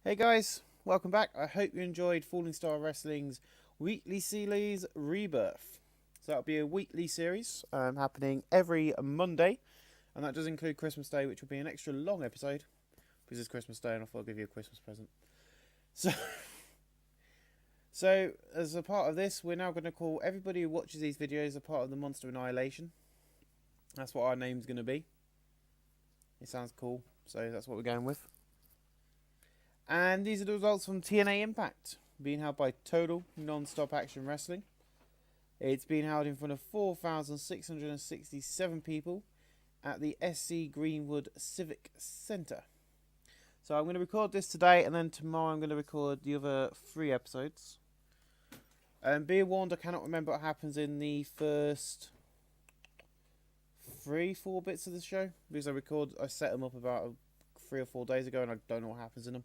Hey guys, welcome back. I hope you enjoyed Falling Star Wrestling's weekly series Rebirth. So that'll be a weekly series happening every Monday, and that does include Christmas Day, which will be an extra long episode because it's Christmas Day and I thought I'd give you a Christmas present. So, so as a part of this, we're now going to call everybody who watches these videos a part of the Monster Annihilation. That's what our name's going to be. It sounds cool, so that's what we're going with. And these are the results from TNA Impact, being held by Total Non-Stop Action Wrestling. It's been held in front of 4,667 people at the SC Greenwood Civic Centre. So I'm going to record this today, and then tomorrow I'm going to record the other 3 episodes. Be warned, I cannot remember what happens in the first 3-4 bits of the show, because I set them up about 3 or 4 days ago, and I don't know what happens in them.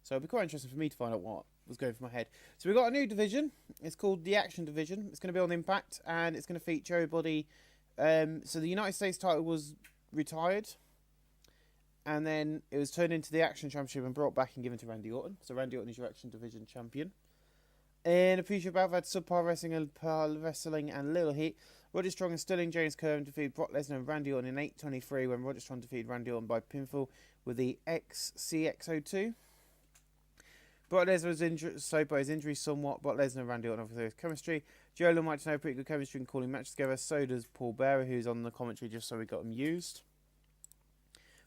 So it'll be quite interesting for me to find out what was going through my head. So we've got a new division. It's called the Action Division. It's going to be on Impact, and it's going to feature everybody. So the United States title was retired, and then it was turned into the Action Championship and brought back and given to Randy Orton. So Randy Orton is your Action Division champion. In a future bout, we've had Subpar Wrestling and Little Heat. Roger Strong and Sterling James Kerwin defeated Brock Lesnar and Randy Orton in 8:23 when Roger Strong defeated Randy Orton by pinfall with the XCX02. Brock Lesnar was injured, so by his injury somewhat. Brock Lesnar and Randy Orton obviously with chemistry. Joe Lynn might know pretty good chemistry in calling matches together. So does Paul Bearer, who's on the commentary just so we got him used.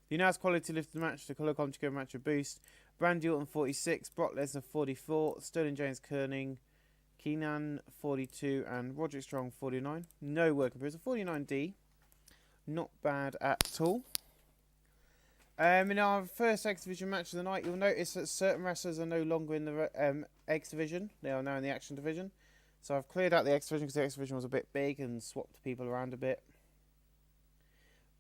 The announced quality lifted the match. The colour commentary match a boost. Randy Orton 46, Brock Lesnar 44, Sterling James Keenan 42, and Roderick Strong 49. No work improvement. 49D. Not bad at all. In our first X Division match of the night, you'll notice that certain wrestlers are no longer in the X Division. They are now in the Action Division. So I've cleared out the X Division because the X Division was a bit big and swapped people around a bit.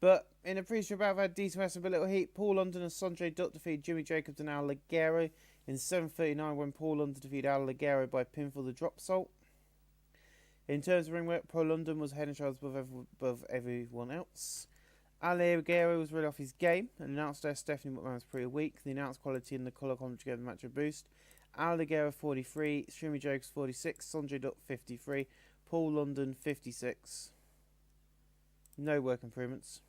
But in a pre-show bout, I've had decent wrestling but little heat. Paul London and Sanjay Dutt defeated Jimmy Jacobs and Al Ligero in 7:39 when Paul London defeated Al Ligero by pinfall the drop salt. In terms of ring work, Paul London was head and shoulders above everyone else. Al Ligero was really off his game, and announced there Stephanie McMahon was pretty weak. The announced quality and the colour commentary gave the match a boost. Al Ligero 43, Jimmy Jacobs 46, Sanjay Dutt 53, Paul London 56. No work improvements.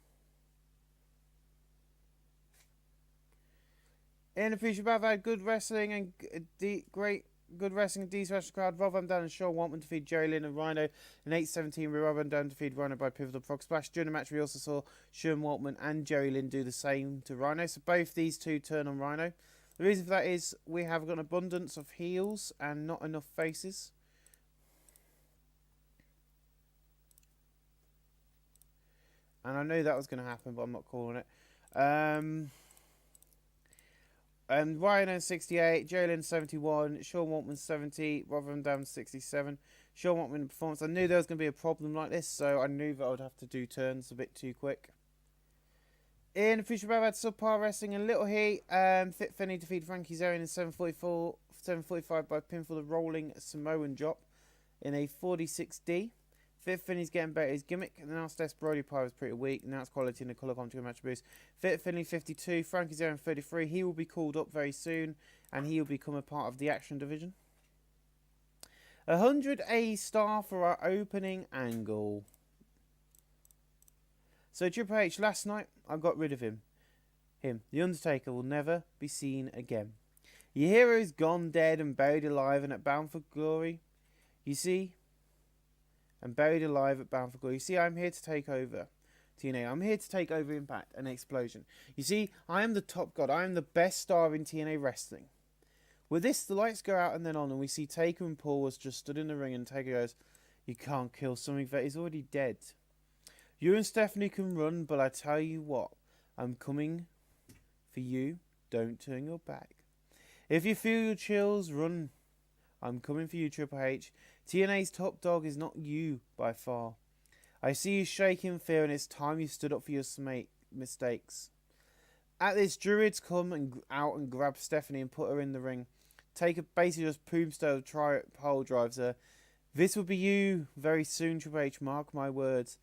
In the future, I've had good wrestling and good wrestling and decent wrestling crowd. Rob Van Dam and Sean Waltman defeated Jerry Lynn and Rhino in 8:17. Rob Van Dam defeated Rhino by pivotal frog splash. During the match, we also saw Sean Waltman and Jerry Lynn do the same to Rhino. So both these two turn on Rhino. The reason for that is we have got an abundance of heels and not enough faces. And I knew that was going to happen, but I'm not calling it. And Ryan 68, Jalen 71, Sean Waltman 70, Rob Van Dam 67. Sean Waltman performance. I knew there was going to be a problem like this, so I knew that I would have to do turns a bit too quick. In the future, I've had Subpar Wrestling and Little Heat. Fit Finney defeated Frankie Zarian in 7:45 by pinfall the rolling Samoan drop in a 46D. Fit Finney's getting better at his gimmick. And the announced Brody Pie was pretty weak. And announced quality in the colour commentary match boost. Fit Finney 52, Frankie Zarian 33. He will be called up very soon. And he will become a part of the Action Division. 100 star for our opening angle. So Triple H, last night, I got rid of him. The Undertaker, will never be seen again. Your hero's gone dead and buried alive and at Bound for Glory. You see? And buried alive at Bound for Glory. You see, I'm here to take over TNA. I'm here to take over Impact and Explosion. You see, I am the top god. I am the best star in TNA wrestling. With this, the lights go out and then on, and we see Taker and Paul was just stood in the ring, and Taker goes, "You can't kill something that is already dead. You and Stephanie can run, but I tell you what, I'm coming for you. Don't turn your back. If you feel your chills, run. I'm coming for you, Triple H. TNA's top dog is not you by far. I see you shaking in fear, and it's time you stood up for your mistakes." At this, Druids come out and grab Stephanie and put her in the ring. Taker basically just tombstone pole drives her. "This will be you very soon, Triple H, mark my words."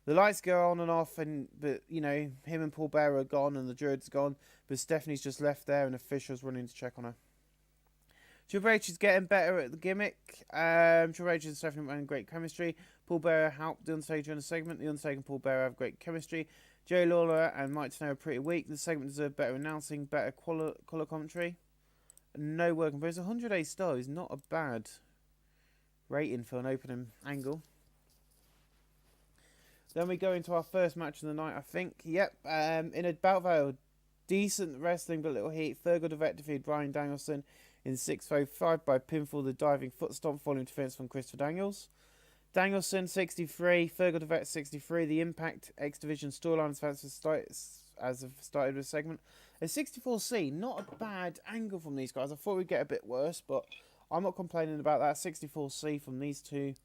The lights go on and off, but you know, him and Paul Bearer are gone and the Druid's gone, but Stephanie's just left there and officials running to check on her. Triple H is getting better at the gimmick. Triple H and Stephanie having great chemistry. Paul Bearer helped The Undertaker during the segment. The Undertaker and Paul Bearer have great chemistry. Jerry Lawler and Mike Tenay are pretty weak. The segment deserves better announcing, better colour commentary. No working, but it's 108 stars. Not a bad rating for an opening angle. Then we go into our first match of the night, I think. Yep, in a bout of decent wrestling but little heat. Fergal Devet defeated Bryan Danielson in 6:05 by pinfall, the diving foot stomp following defense from Christopher Daniels. Danielson 63, Fergal Devet 63. The Impact X Division storyline as have started with a segment. A 64C, not a bad angle from these guys. I thought we'd get a bit worse, but I'm not complaining about that. 64C from these two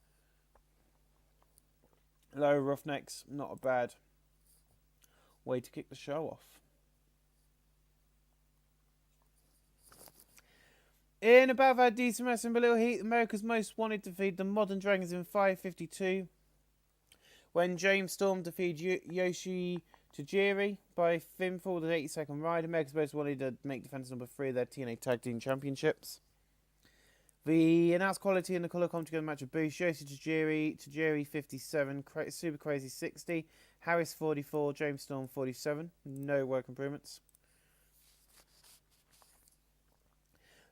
lower roughnecks, not a bad way to kick the show off. In about that decent wrestling, but little heat, America's Most Wanted defeated the Modern Dragons in 5:52. When James Storm defeated Yoshi Tajiri by pinfall with an 80-second ride, America's Most Wanted to make defense number 3 of their TNA Tag Team Championships. The announced quality in the colour commentary match of Boost, Yoshi Tajiri 57, Super Crazy 60, Harris 44, James Storm 47. No work improvements.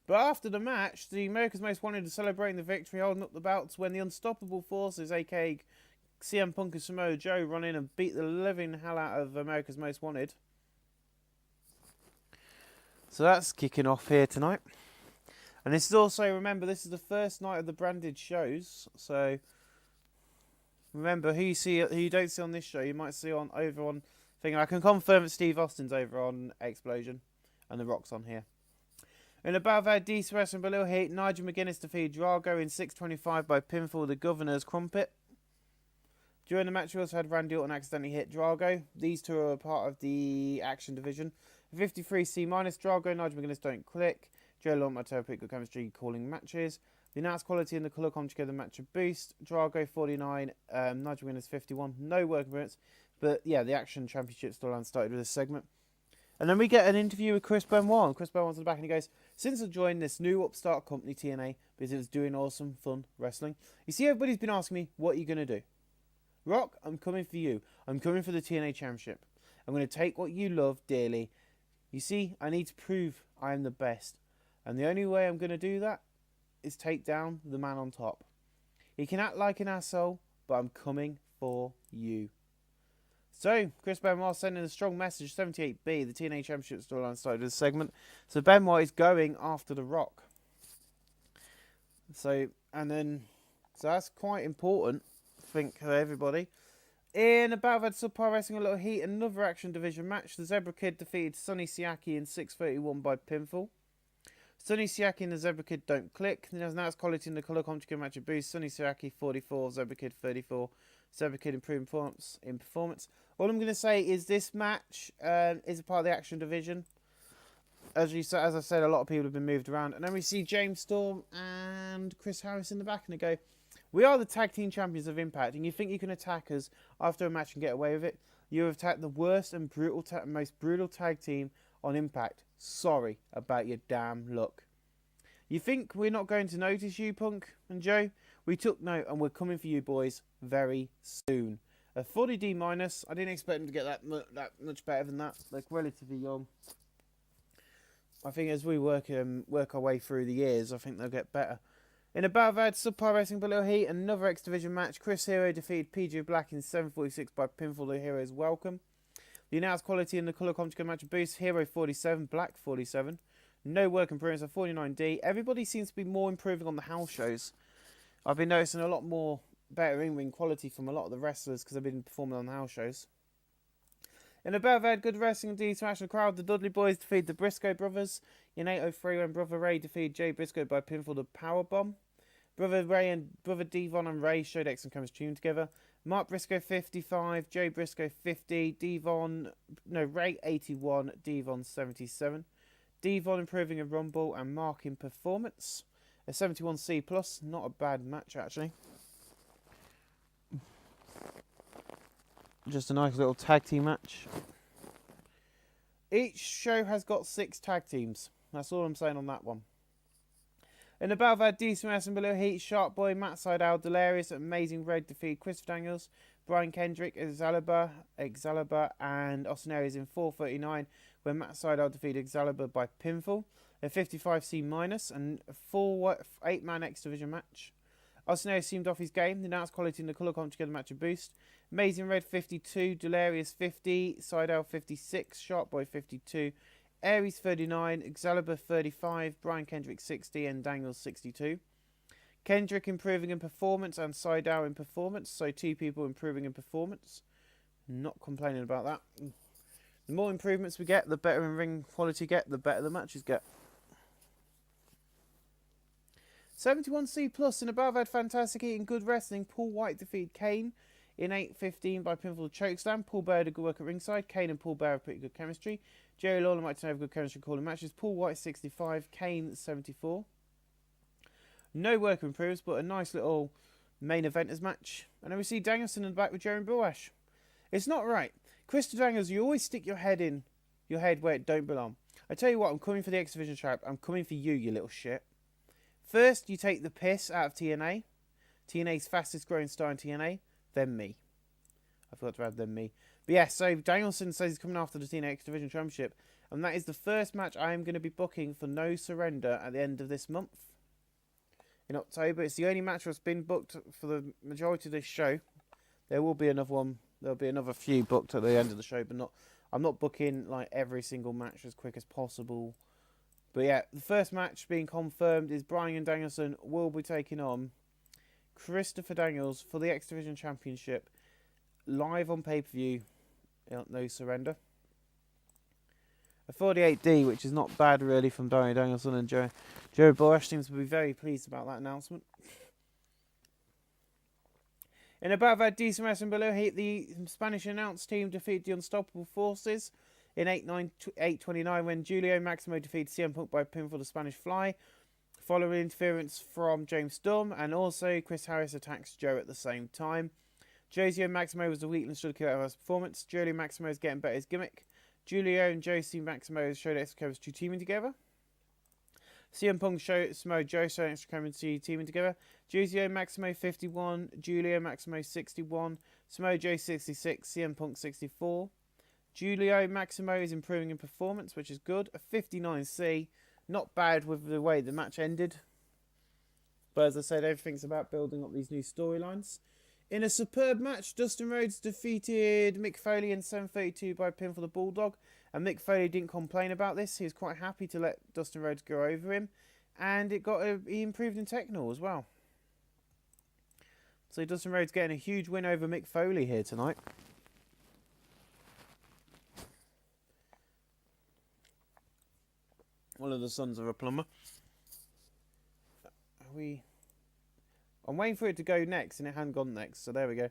But after the match, the America's Most Wanted are celebrating the victory, holding up the belts when the Unstoppable Forces, aka CM Punk and Samoa Joe, run in and beat the living hell out of America's Most Wanted. So that's kicking off here tonight. And this is also, remember, this is the first night of the branded shows. So remember, who you don't see on this show, you might see over on thing. I can confirm that Steve Austin's over on Explosion, and The Rock's on here. In about that decent wrestling but little heat, Nigel McGuinness defeated Drago in 6:25 by pinfall, the Governor's Crumpet. During the match, we also had Randy Orton accidentally hit Drago. These two are part of the Action Division. 53C minus, Drago, Nigel McGuinness don't click. Joe Long, Mateo Pitt, good chemistry, calling matches. The announced quality in the colour come together match of Boost. Drago 49, Nigel McGuinness 51. No work appearance. But yeah, the Action Championship storyline started with this segment. And then we get an interview with Chris Benoit. And Chris Benoit's in the back and he goes, since I joined this new upstart company, TNA, because it was doing awesome, fun wrestling. You see, everybody's been asking me, what are you going to do? Rock, I'm coming for you. I'm coming for the TNA Championship. I'm going to take what you love dearly. You see, I need to prove I am the best. And the only way I'm going to do that is take down the man on top. He can act like an asshole, but I'm coming for you. So, Chris Benoit sending a strong message. 78B, the TNA Championship storyline started with this segment. So Benoit is going after The Rock. So that's quite important, I think, for everybody. In about that subpar wrestling, a little heat, another Action Division match. The Zebra Kid defeated Sonny Siaki in 6:31 by pinfall. Sonny Siaki and the Zebra Kid don't click. Then there's announced quality in the colour commentary match of Boost. Sonny Siaki 44, Zebra Kid 34. Zebra Kid improved performance. All I'm going to say is this match is a part of the Action Division. As I said, a lot of people have been moved around. And then we see James Storm and Chris Harris in the back. And they go, we are the tag team champions of Impact. And you think you can attack us after a match and get away with it? You have attacked the worst and most brutal tag team on Impact. Sorry about your damn luck. You think we're not going to notice you, Punk and Joe? We took note and we're coming for you boys very soon. A 40D minus. I didn't expect them to get that much better than that. Like, relatively young. I think as we work our way through the years, I think they'll get better. In a battle of subpar wrestling below heat, another X Division match. Chris Hero defeated PJ Black in 7:46 by pinfall. The Hero's welcome. The announced quality in the colour commentary match Boost. Hero 47, Black 47. No work improvements of 49D. Everybody seems to be more improving on the house shows. I've been noticing a lot more better in-ring quality from a lot of the wrestlers because they've been performing on the house shows. In a battle of good wrestling indeed to the crowd, the Dudley Boys defeated the Briscoe Brothers in 8:03 when Brother Ray defeated Jay Briscoe by pinfall the Powerbomb. Brother Ray and Brother Devon and Ray showed excellent chemistry together. Mark Briscoe 55, Jay Briscoe 50, Ray 81, Devon 77. Devon improving in Rumble and Mark in performance. A 71C plus, not a bad match actually. Just a nice little tag team match. Each show has got 6 tag teams. That's all I'm saying on that one. In the battle, had decent wrestling below heat. Sharp Boy, Matt Sydal, Delirious, Amazing Red defeat Christopher Daniels, Brian Kendrick, Excalibur, and Austin Aries in 4:39, when Matt Sydal defeated Excalibur by pinfall. A 55C minus and a full 8-man X Division match. Austin Aries seemed off his game. The announced quality in the colour comp together match a boost. Amazing Red 52, Delirious 50, Sydal 56, Sharp Boy 52, Aries 39, Excalibur 35, Brian Kendrick 60, and Daniels 62. Kendrick improving in performance and Sydal in performance, so 2 people improving in performance. Not complaining about that. The more improvements we get, the better in ring quality get, the better the matches get. 71C plus in above had fantastic eating, good wrestling. Paul White defeated Kane in 8:15 by pinfall chokeslam. Paul Bear did good work at ringside. Kane and Paul Bear have pretty good chemistry. Jerry Lawler might have good chemistry calling matches. Paul White 65, Kane 74. No work improvements, but a nice little main eventers match. And then we see Danielson in the back with Jeremy Borash. It's not right. Christopher Daniels, you always stick your head where it don't belong. I tell you what, I'm coming for the X Division trap. I'm coming for you, you little shit. First, you take the piss out of TNA. TNA's fastest growing star in TNA. Then me. I forgot to add then me. But yeah, so Danielson says he's coming after the TNA X Division Championship. And that is the first match I am going to be booking for No Surrender at the end of this month. In October. It's the only match that's been booked for the majority of this show. There will be another one. There'll be another few booked at the end of the show, but I'm not booking like every single match as quick as possible. But yeah, the first match being confirmed is Brian Danielson will be taking on Christopher Daniels for the X Division Championship live on pay-per-view. No Surrender. A 48D, which is not bad really from Brian Danielson, and Joe Borash seems to be very pleased about that announcement. In about that decent wrestling below heat, the Spanish announce team defeated the Unstoppable Forces in 8:29 when Julio Maximo defeated CM Punk by pinfall the Spanish Fly, following interference from James Storm, and also Chris Harris attacks Joe at the same time. Josio Maximo was the weakling stood kill out of his performance. Julio Maximo is getting better his gimmick. Julio and Josie Maximo showed extra chemistry teaming together. CM Punk showed Samoa Joe showed extra chemistry teaming together. Josio Maximo 51, Julio Maximo 61, Samoa Joe 66, CM Punk 64. Julio Maximo is improving in performance, which is good. A 59C, not bad with the way the match ended. But as I said, everything's about building up these new storylines. In a superb match, Dustin Rhodes defeated Mick Foley in 7:32 by pinfall the Bulldog. And Mick Foley didn't complain about this. He was quite happy to let Dustin Rhodes go over him. And he improved in technical as well. So Dustin Rhodes getting a huge win over Mick Foley here tonight. One of the sons of a plumber. I'm waiting for it to go next, and it hadn't gone next, so there we go.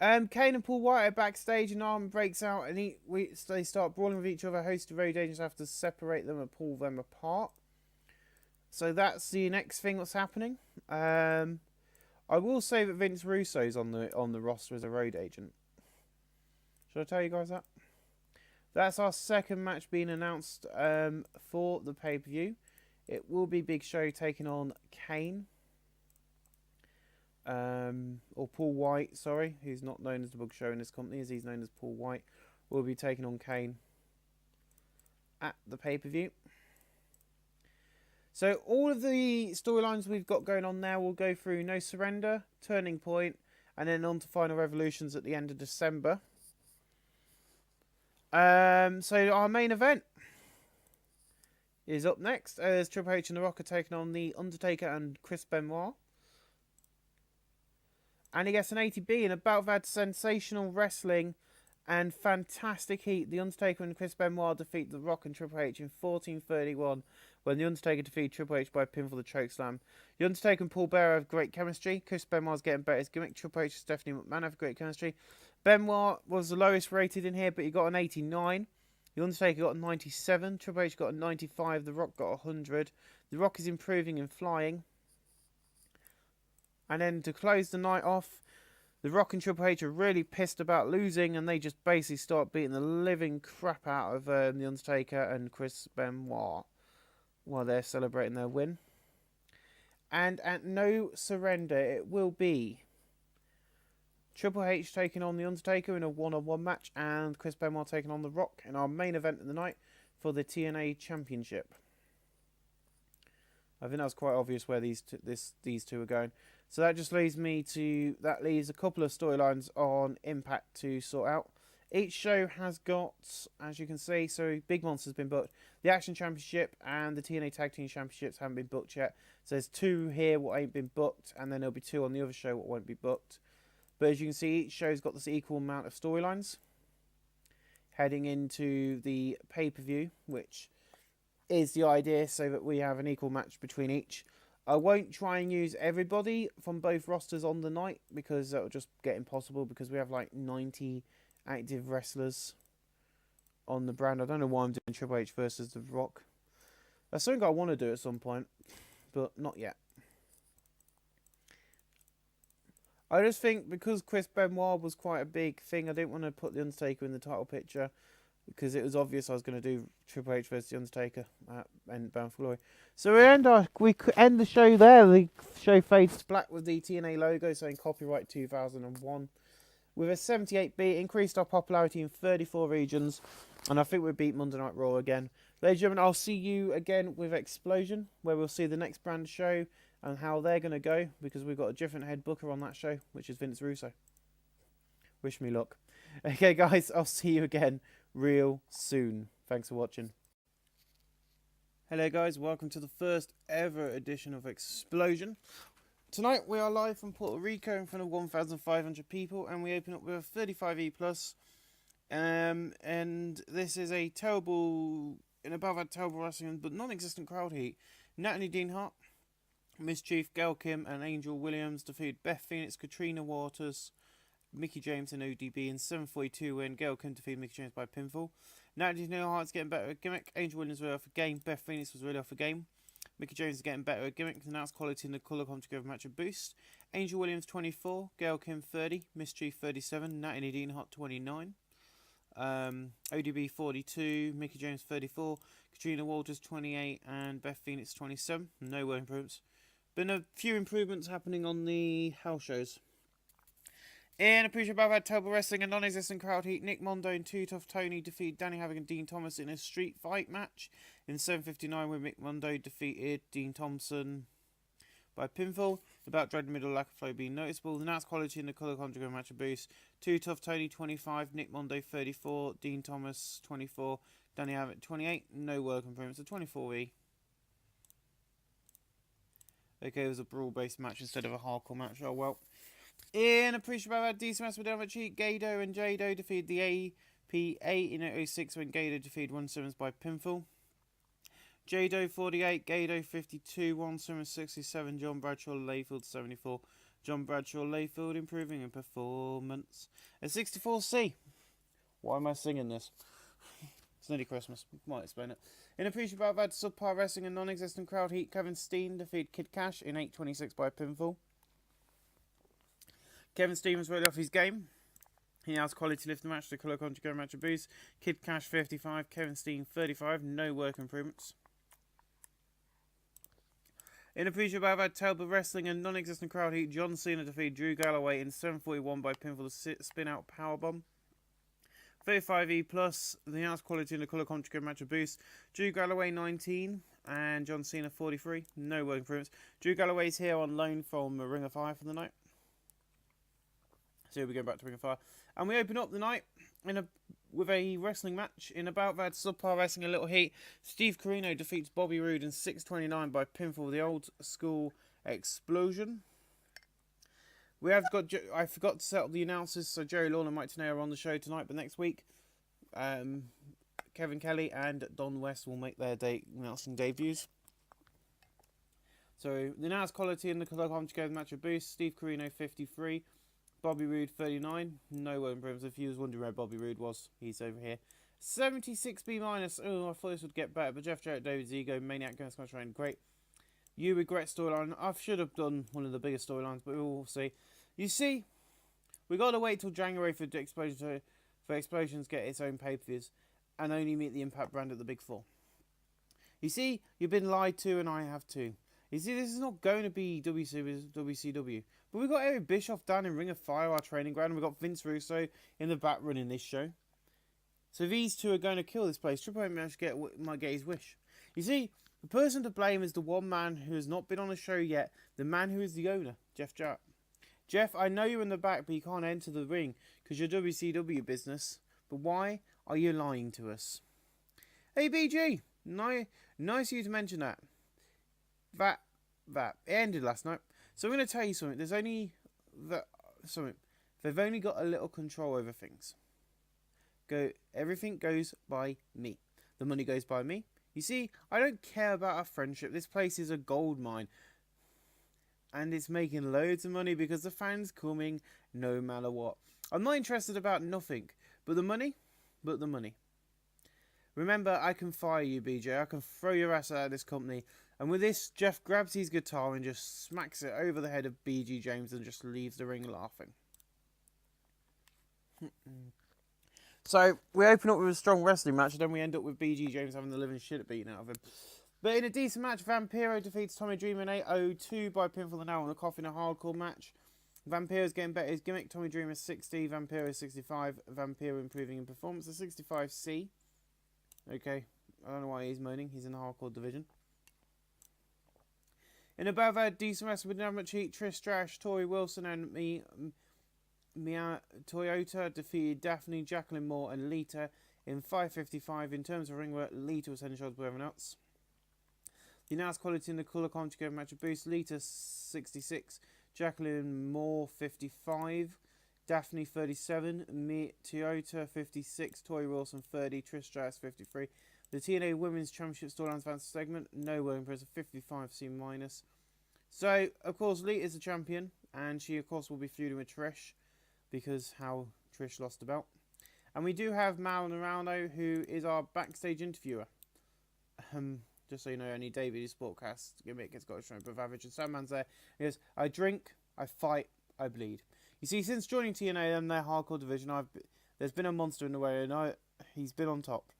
Kane and Paul White are backstage, and Armin breaks out, and they start brawling with each other. A host of road agents have to separate them and pull them apart. So that's the next thing that's happening. I will say that Vince Russo's on the roster as a road agent. Should I tell you guys that? That's our second match being announced for the pay-per-view. It will be Big Show taking on Kane. Or Paul White, sorry. He's not known as the Big Show in this company, as he's known as Paul White. Will be taking on Kane at the pay-per-view. So all of the storylines we've got going on now will go through No Surrender, Turning Point, and then on to Final Revolutions at the end of December. So our main event is up next as Triple H and The Rock are taking on The Undertaker and Chris Benoit. And he gets an 80B in a bout that sensational wrestling and fantastic heat. The Undertaker and Chris Benoit defeat The Rock and Triple H in 14:31 when The Undertaker defeated Triple H by a pinfall the chokeslam. The Undertaker and Paul Bearer have great chemistry. Chris Benoit's getting better at his gimmick. Triple H and Stephanie McMahon have great chemistry. Benoit was the lowest rated in here, but he got an 89. The Undertaker got a 97. Triple H got a 95. The Rock got a 100. The Rock is improving in flying. And then to close the night off, The Rock and Triple H are really pissed about losing, and they just basically start beating the living crap out of The Undertaker and Chris Benoit while they're celebrating their win. And at No Surrender, it will be Triple H taking on The Undertaker in a one-on-one match, and Chris Benoit taking on The Rock in our main event of the night for the TNA Championship. I think that's quite obvious where these two are going. So that just leaves a couple of storylines on Impact to sort out. Each show has got, as you can see, so Big Monster's been booked. The Action Championship and the TNA Tag Team Championships haven't been booked yet. So there's 2 here what ain't been booked, and then there'll be 2 on the other show what won't be booked. But as you can see, each show's got this equal amount of storylines heading into the pay-per-view, which is the idea, so that we have an equal match between each. I won't try and use everybody from both rosters on the night, because that will just get impossible, because we have like 90 active wrestlers on the brand. I don't know why I'm doing Triple H versus The Rock. That's something I want to do at some point, but not yet. I just think because Chris Benoit was quite a big thing, I didn't want to put The Undertaker in the title picture, because it was obvious I was going to do Triple H versus The Undertaker and Bound for Glory. So we end the show there. The show fades black with the TNA logo saying copyright 2001. With a 78 increased our popularity in 34 regions, and I think we beat Monday Night Raw again. Ladies and gentlemen, I'll see you again with Explosion, where we'll see the next brand show and how they're going to go, because we've got a different head booker on that show, which is Vince Russo. Wish me luck. Okay, guys, I'll see you again real soon. Thanks for watching. Hello, guys. Welcome to the first ever edition of Explosion. Tonight, we are live from Puerto Rico in front of 1,500 people, and we open up with a 35E+. And this is a terrible, terrible wrestling, but non-existent crowd heat. Natalie Dean Hart, Mischief, Gail Kim, and Angel Williams defeated Beth Phoenix, Katrina Waters, Mickie James, and ODB in 7:42 when Gail Kim defeated Mickie James by pinfall. Natalie Dean Hart's getting better at gimmick. Angel Williams was really off a game. Beth Phoenix was really off a game. Mickie James is getting better at gimmick. Now it's quality in the colour come together match a boost. Angel Williams 24, Gail Kim 30, Mischief 37, Natalie Dean Hart 29. ODB 42, Mickie James 34, Katrina Walters 28, and Beth Phoenix 27. No word improvements. Been a few improvements happening on the house shows. In Appreciate Bad Terrible Wrestling, a non-existent crowd heat, Nick Mondo and Too Tough Tony defeat Danny Havoc and Dean Thomas in a street fight match. In 7:59 when Nick Mondo defeated Dean Thompson by pinfall. About dread middle lack of flow being noticeable. The Nats quality in the colour conjugal match a boost. Too Tough Tony 25, Nick Mondo 34, Dean Thomas 24, Danny Havoc 28. No work improvements. So 24E. Okay, it was a brawl-based match instead of a hardcore match. Oh well. In Appreciate Bad decent match with Delma Cheat, Gado and Jado defeated the APA in 06 when Gado defeated Ron Simmons by pinfall. Jado 48, Gado 52, Ron Simmons 67, John Bradshaw Layfield 74. John Bradshaw Layfield improving in performance. At 64C. Why am I singing this? It's nearly Christmas. Might explain it. In Appreciate Bad subpar wrestling and non-existent crowd heat, Kevin Steen defeated Kid Cash in 8:26 by pinfall. Kevin Stevens really off his game. He has quality to lift the match to colour conjugate match a boost. Kid Cash 55, Kevin Steen 35, no work improvements. In Appreciate Bad Terrible Wrestling and non-existent crowd heat, John Cena defeated Drew Galloway in 7:41 by pinfall to spin out powerbomb. 35E+, the house quality in the colour conjugate match a boost. Drew Galloway 19 and John Cena 43, no work improvements. Drew Galloway's here on loan from Ring of Fire for the night. So we go back to Ring of Fire. And we open up the night with a wrestling match in About That subpar wrestling a little heat. Steve Corino defeats Bobby Roode in 6:29 by pinfall with the old school explosion. We have got, I forgot to set up the announcers, so Jerry Lawler and Mike Tenay are on the show tonight, but next week, Kevin Kelly and Don West will make their announcing debuts. So the announced quality in the Color together match a boost. Steve Corino 53. Bobby Roode 39, no improvements. If you was wondering where Bobby Roode was, he's over here. 76B-. Oh, I thought this would get better, but Jeff Jarrett, David Zigo, Maniac, Guns Train, great. You regret storyline. I should have done one of the bigger storylines, but we'll see. You see, We got to wait till January for Explosions to get its own pay-per-views and only meet the Impact brand at the Big Four. You see, you've been lied to and I have too. You see, this is not going to be WCW. But we've got Eric Bischoff down in Ring of Fire, our training ground, and we've got Vince Russo in the back running this show. So these two are going to kill this place. Triple H might get his wish. You see, the person to blame is the one man who has not been on the show yet, the man who is the owner, Jeff Jarrett. Jeff, I know you're in the back, but you can't enter the ring because you're WCW business. But why are you lying to us? Hey, BG, nice of you to mention that. It ended last night. So I'm going to tell you something. They've only got a little control over things. Everything goes by me. The money goes by me. You see, I don't care about our friendship. This place is a gold mine. And it's making loads of money because the fans coming no matter what. I'm not interested about nothing. But the money. Remember, I can fire you, BJ. I can throw your ass out of this company. And with this, Jeff grabs his guitar and just smacks it over the head of BG James and just leaves the ring laughing. So, we open up with a strong wrestling match, and then we end up with BG James having the living shit beaten out of him. But in a decent match, Vampiro defeats Tommy Dreamer in 8:02 by pinfall and nail on the coffin, a hardcore match. Vampiro's getting better his gimmick. Tommy Dreamer 60, Vampiro 65. Vampiro improving in performance. A 65C. Okay, I don't know why he's moaning. He's in the hardcore division. In above our decent wrestling, we didn't have much heat. Trish Stratus, Tori Wilson, and Mia Toyota defeated Daphne, Jacqueline Moore, and Lita in 5:55. In terms of ring work, Lita was head and shoulders above everyone else. The announced quality in the colour commentary gave match a boost. Lita 66, Jacqueline Moore 55, Daphne 37, Toyota 56, Tori Wilson 30, Trish Stratus 53. The TNA Women's Championship Storylines Advanced segment, nowhere impressive, 55C-. So, of course, Lita is the champion, and she, of course, will be feuding with Trish, because how Trish lost the belt. And we do have Mal Narano, who is our backstage interviewer. Just so you know, only David, his sportcast gimmick, has got a strength of average. And Sandman's there. He goes, I drink, I fight, I bleed. You see, since joining TNA and their hardcore division, there's been a monster in the way, and he's been on top.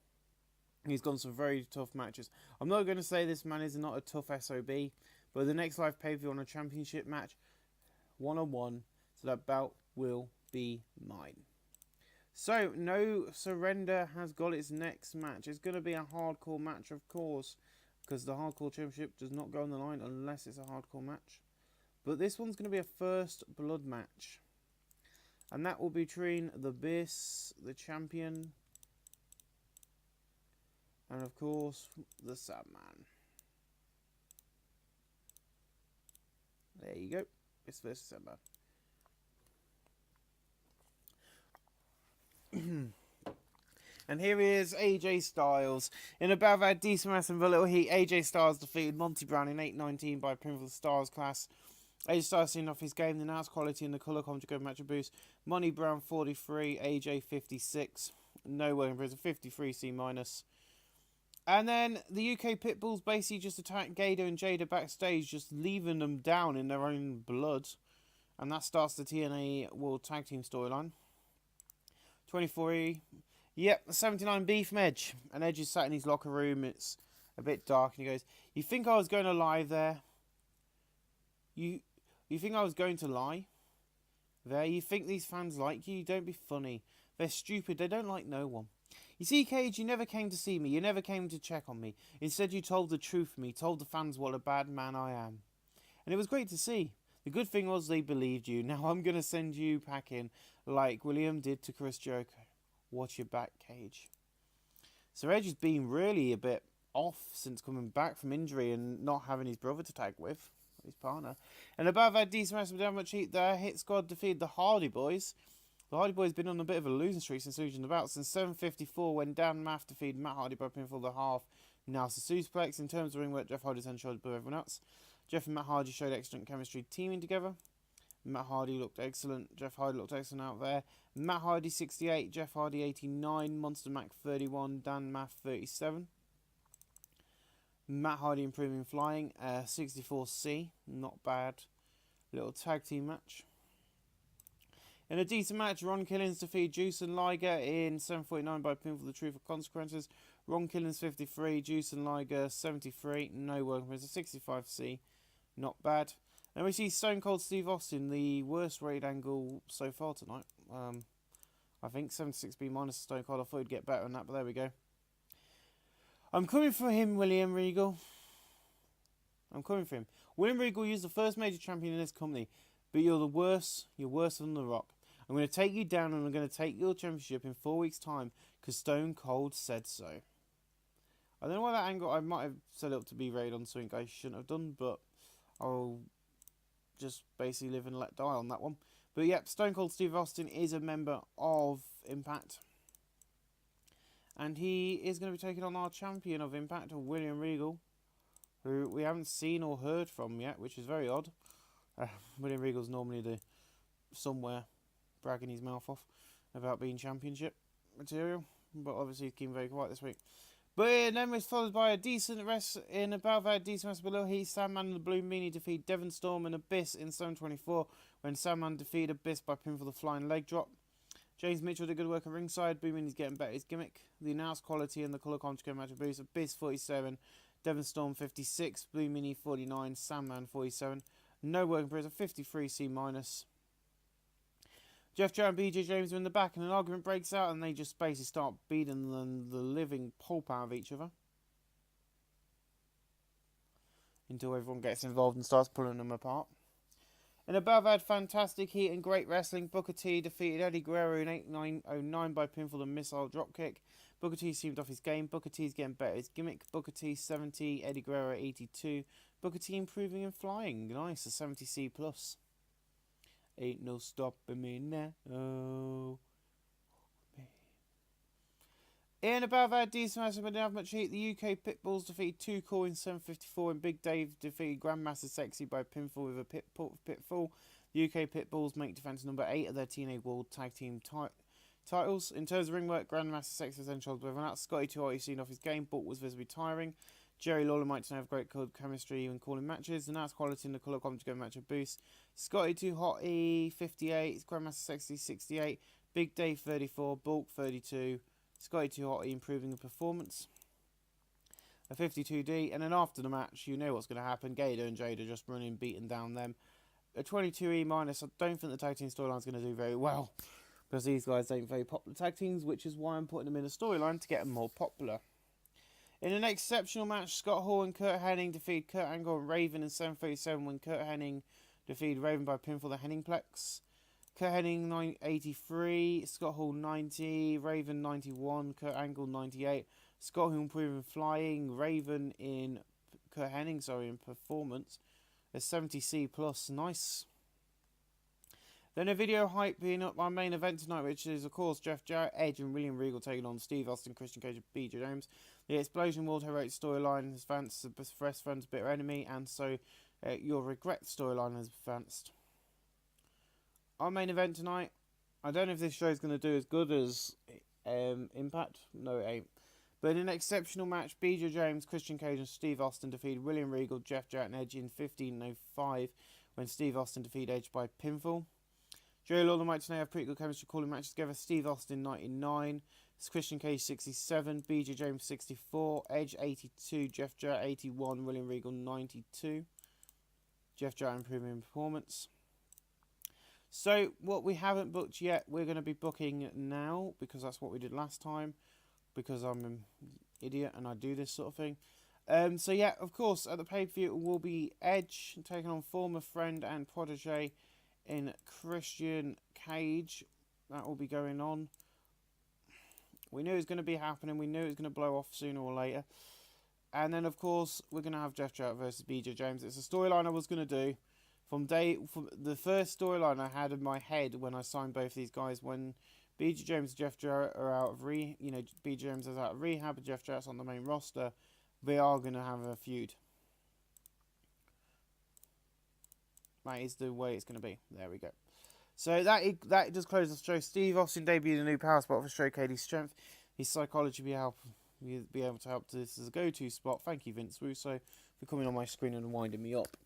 He's gone some very tough matches. I'm not going to say this man is not a tough SOB, but the next live pay-per-view on a championship match, one-on-one, so that belt will be mine. So, No Surrender has got its next match. It's going to be a hardcore match, of course, because the hardcore championship does not go on the line unless it's a hardcore match. But this one's going to be a first blood match. And that will be between the Abyss, the champion, and of course, the Sandman. There you go. It's versus Sandman. And here is AJ Styles. In about that decent wrestling with a little heat, AJ Styles defeated Monty Brown in 8:19 by pinfall Stars class. AJ Styles seen off his game, the announced quality in the colour commentary match a boost. Monty Brown 43, AJ 56. Nowhere in prison, 53C-. And then the UK Pitbulls basically just attacked Gator and Jada backstage, just leaving them down in their own blood. And that starts the TNA World Tag Team storyline. 24E. Yep, 79 Beef from Edge. And Edge is sat in his locker room. It's a bit dark. And he goes, you think I was going to lie there? You think I was going to lie? There, you think these fans like you? Don't be funny. They're stupid. They don't like no one. You see, Cage, you never came to see me. You never came to check on me. Instead, you told the truth to me. Told the fans what a bad man I am. And it was great to see. The good thing was they believed you. Now I'm going to send you packing like William did to Chris Jericho. Watch your back, Cage. So Edge has been really a bit off since coming back from injury and not having his brother to tag with, his partner. And above that decent wrestling with much heat there, Hit Squad defeated the Hardy Boys. The Hardy Boys have been on a bit of a losing streak since losing the belt. Since 7:54 when Dan Maff defeated Matt Hardy by pinfall the half. Now it's a suplex. In terms of ring work, Jeff Hardy's head and shoulders above everyone else. Jeff and Matt Hardy showed excellent chemistry teaming together. Matt Hardy looked excellent. Jeff Hardy looked excellent out there. Matt Hardy 68, Jeff Hardy 89, Monster Mac 31, Dan Maff 37. Matt Hardy improving flying, 64C, not bad. Little tag team match. In a decent match, Ron Killings defeated Juice and Liger in 7:49 by pinfall. The Truth of Consequences. Ron Killings 53, Juice and Liger 73. No working for a 65C. Not bad. Then we see Stone Cold Steve Austin, the worst rated angle so far tonight. I think 76B minus Stone Cold. I thought he'd get better than that, but there we go. I'm coming for him, William Regal. I'm coming for him. William Regal, you're the first major champion in this company, but you're the worst. You're worse than The Rock. I'm going to take you down and I'm going to take your championship in 4 weeks' time because Stone Cold said so. I don't know why that angle, I might have set it up to be rated on something I shouldn't have done, but I'll just basically live and let die on that one. But yep, Stone Cold Steve Austin is a member of Impact. And he is going to be taking on our champion of Impact, William Regal, who we haven't seen or heard from yet, which is very odd. William Regal's normally somewhere bragging his mouth off about being championship material, but obviously he's keeping very quiet this week. But then was followed by a decent rest in about that decent rest below. Sandman and the Blue Meanie defeat Devon Storm and Abyss in 7:24 when Sandman defeated Abyss by pinfall the flying leg drop. James Mitchell did good work at ringside. Blue Meanie's getting better at his gimmick. The announced quality and the colour commentary match of boost. Abyss 47, Devon Storm 56, Blue Meanie 49, Sandman 47. No working for a 53C minus. Jeff Jarrett and BJ James are in the back and an argument breaks out and they just basically start beating the living pulp out of each other. Until everyone gets involved and starts pulling them apart. In above had fantastic heat and great wrestling. Booker T defeated Eddie Guerrero in 8:09 by pinfall and missile dropkick. Booker T seemed off his game. Booker T's getting better at his gimmick. Booker T 70, Eddie Guerrero 82. Booker T improving and flying. Nice, a 70C plus. Ain't no stopping me now. Oh, in about that decent match, but didn't have much heat. The UK Pitbulls defeated 2 Cool in 7:54, and Big Dave defeated Grandmaster Sexy by pinfall with a pitfall. The UK Pitbulls make defense number 8 of their TNA World Tag Team titles. In terms of ring work, Grandmaster Sexy was then shoulders with everyone else. Scotty 2 already seen off his game, but was visibly tiring. Jerry Lawler might have great chemistry when calling matches. The Nats quality in the colour commentary match a boost. Scotty 2 Hottie 58, Grandmaster Sexy 68, Big Dave 34, Bulk 32, Scotty 2 Hottie improving the performance. A 52D, and then after the match, you know what's going to happen. Gator and Jada just running, beating down them. A 22E minus. I don't think the tag team storyline's going to do very well because these guys ain't very popular tag teams, which is why I'm putting them in a storyline to get them more popular. In an exceptional match, Scott Hall and Kurt Hennig defeated Kurt Angle and Raven in 7:37 when Kurt Hennig defeated Raven by pinfall the Henningplex. Kurt Hennig 83, Scott Hall 90, Raven 91, Kurt Angle 98. Scott Hall improving flying, Raven in Kurt Hennig, in performance. A 70C plus, nice. Then a video hype being up my main event tonight, which is, of course, Jeff Jarrett, Edge, and William Regal taking on Steve Austin, Christian Cage, and BJ James. The Explosion World Heroic storyline has advanced, the best friend's bitter enemy, and so your regret storyline has advanced. Our main event tonight, I don't know if this show is going to do as good as Impact. No, it ain't. But in an exceptional match, BJ James, Christian Cage, and Steve Austin defeated William Regal, Jeff Jarrett, and Edge in 15:05 when Steve Austin defeated Edge by pinfall. Jerry Lawler and Mike Tenay have pretty good chemistry calling matches together. Steve Austin 99, Christian Cage 67, BJ James 64, Edge 82, Jeff Jarrett 81, William Regal 92. Jeff Jarrett improving performance. So what we haven't booked yet, we're going to be booking now because that's what we did last time. Because I'm an idiot and I do this sort of thing. So yeah, of course, at the pay-per-view it will be Edge taking on former friend and protege in Christian Cage. That will be going on. We knew it was going to be happening. We knew it was going to blow off sooner or later. And then, of course, we're going to have Jeff Jarrett versus BJ James. It's a storyline I was going to do. From the first storyline I had in my head when I signed both these guys, when BJ James and Jeff Jarrett are out of BJ James is out of rehab and Jeff Jarrett's on the main roster, they are going to have a feud. That is the way it's going to be. There we go. So that does close the show. Steve Austin debuted a new power spot for Showcase his strength. His psychology be able to help this as a go-to spot. Thank you, Vince Russo, for coming on my screen and winding me up.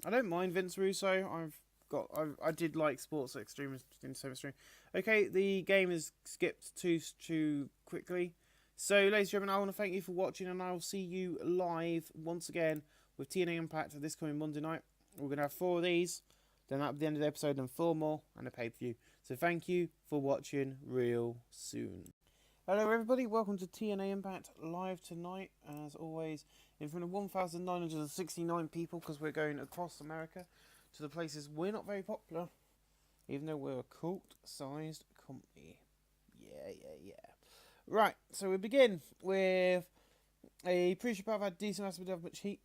I don't mind Vince Russo. I've I did like Sports Extreme in so extreme. Okay, the game is skipped too quickly. So, ladies and gentlemen, I want to thank you for watching, and I will see you live once again with TNA Impact this coming Monday night. We're going to have 4 of these, then that'll be the end of the episode, and 4 more, and a pay-per-view. So thank you for watching real soon. Hello everybody, welcome to TNA Impact live tonight, as always, in front of 1,969 people, because we're going across America to the places we're not very popular, even though we're a cult-sized company. Yeah. Right, so we begin with a pre-show I've had decent ass of much heat.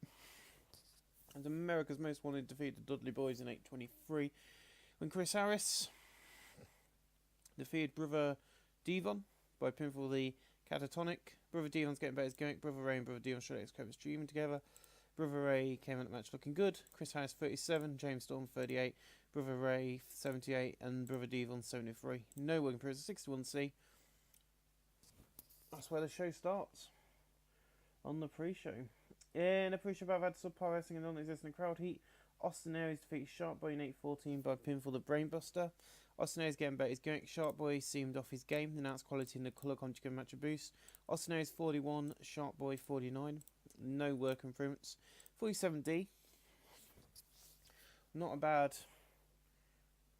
And America's Most Wanted defeated the Dudley Boys in 8:23 when Chris Harris defeated Brother Devon by pinfall the Catatonic. Brother Devon's getting better as gimmick. Brother Ray and Brother Devon showed his co streaming together. Brother Ray came in the match looking good. Chris Harris 37, James Storm 38, Brother Ray 78, and Brother Devon 73. No working for 61C. That's where the show starts. On the pre-show. In the pre-show, I've had subpar wrestling and non-existent crowd heat. Austin Aries defeated Shark Boy in 8:14 by pinfall the Brainbuster. Austin Aries getting better his gimmick. Shark Boy seemed off his game. Announced quality in the colour conjugate match a boost. Austin Aries 41, Shark Boy 49. No work improvements. 47D. Not a bad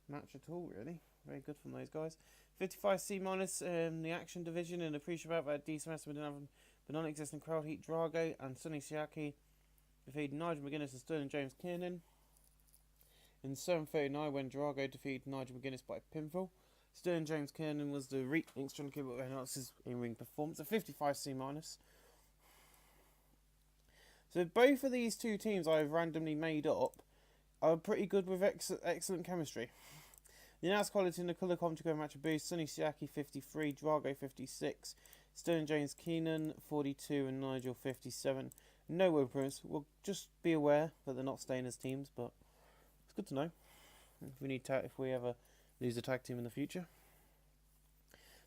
match at all, really. Very good from those guys. 55C minus the action division in the pre-show. I've had decent wrestling but non-existent crowd heat. Drago and Sonny Siaki defeated Nigel McGuinness and Sterling James Kiernan. In 7:39, when Drago defeated Nigel McGuinness by pinfall, Sterling James Kiernan was the Inks trying to keep up his in-ring performance. A 55C minus. So both of these two teams I've randomly made up are pretty good with excellent chemistry. The announced quality in the colour commentary match a boost. Sonny Siaki 53, Drago 56, Sterling James Keenan 42, and Nigel 57. No improvements. We'll just be aware that they're not staying as teams, but it's good to know if we ever lose a tag team in the future.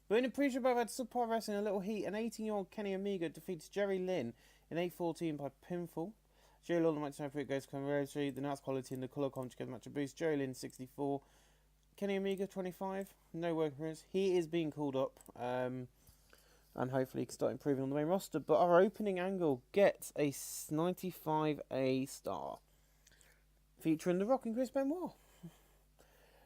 But in the pre-show, I've had subpar wrestling a little heat. An 18-year-old Kenny Omega defeats Jerry Lynn in 8:14 by pinfall. Jerry Lynn might time for it goes to camaraderie. The announced quality in the colour commentary match a boost. Jerry Lynn 64. Kenny Omega 25, no work appearance. He is being called up, and hopefully he can start improving on the main roster. But our opening angle gets a 95A star, featuring The Rock and Chris Benoit.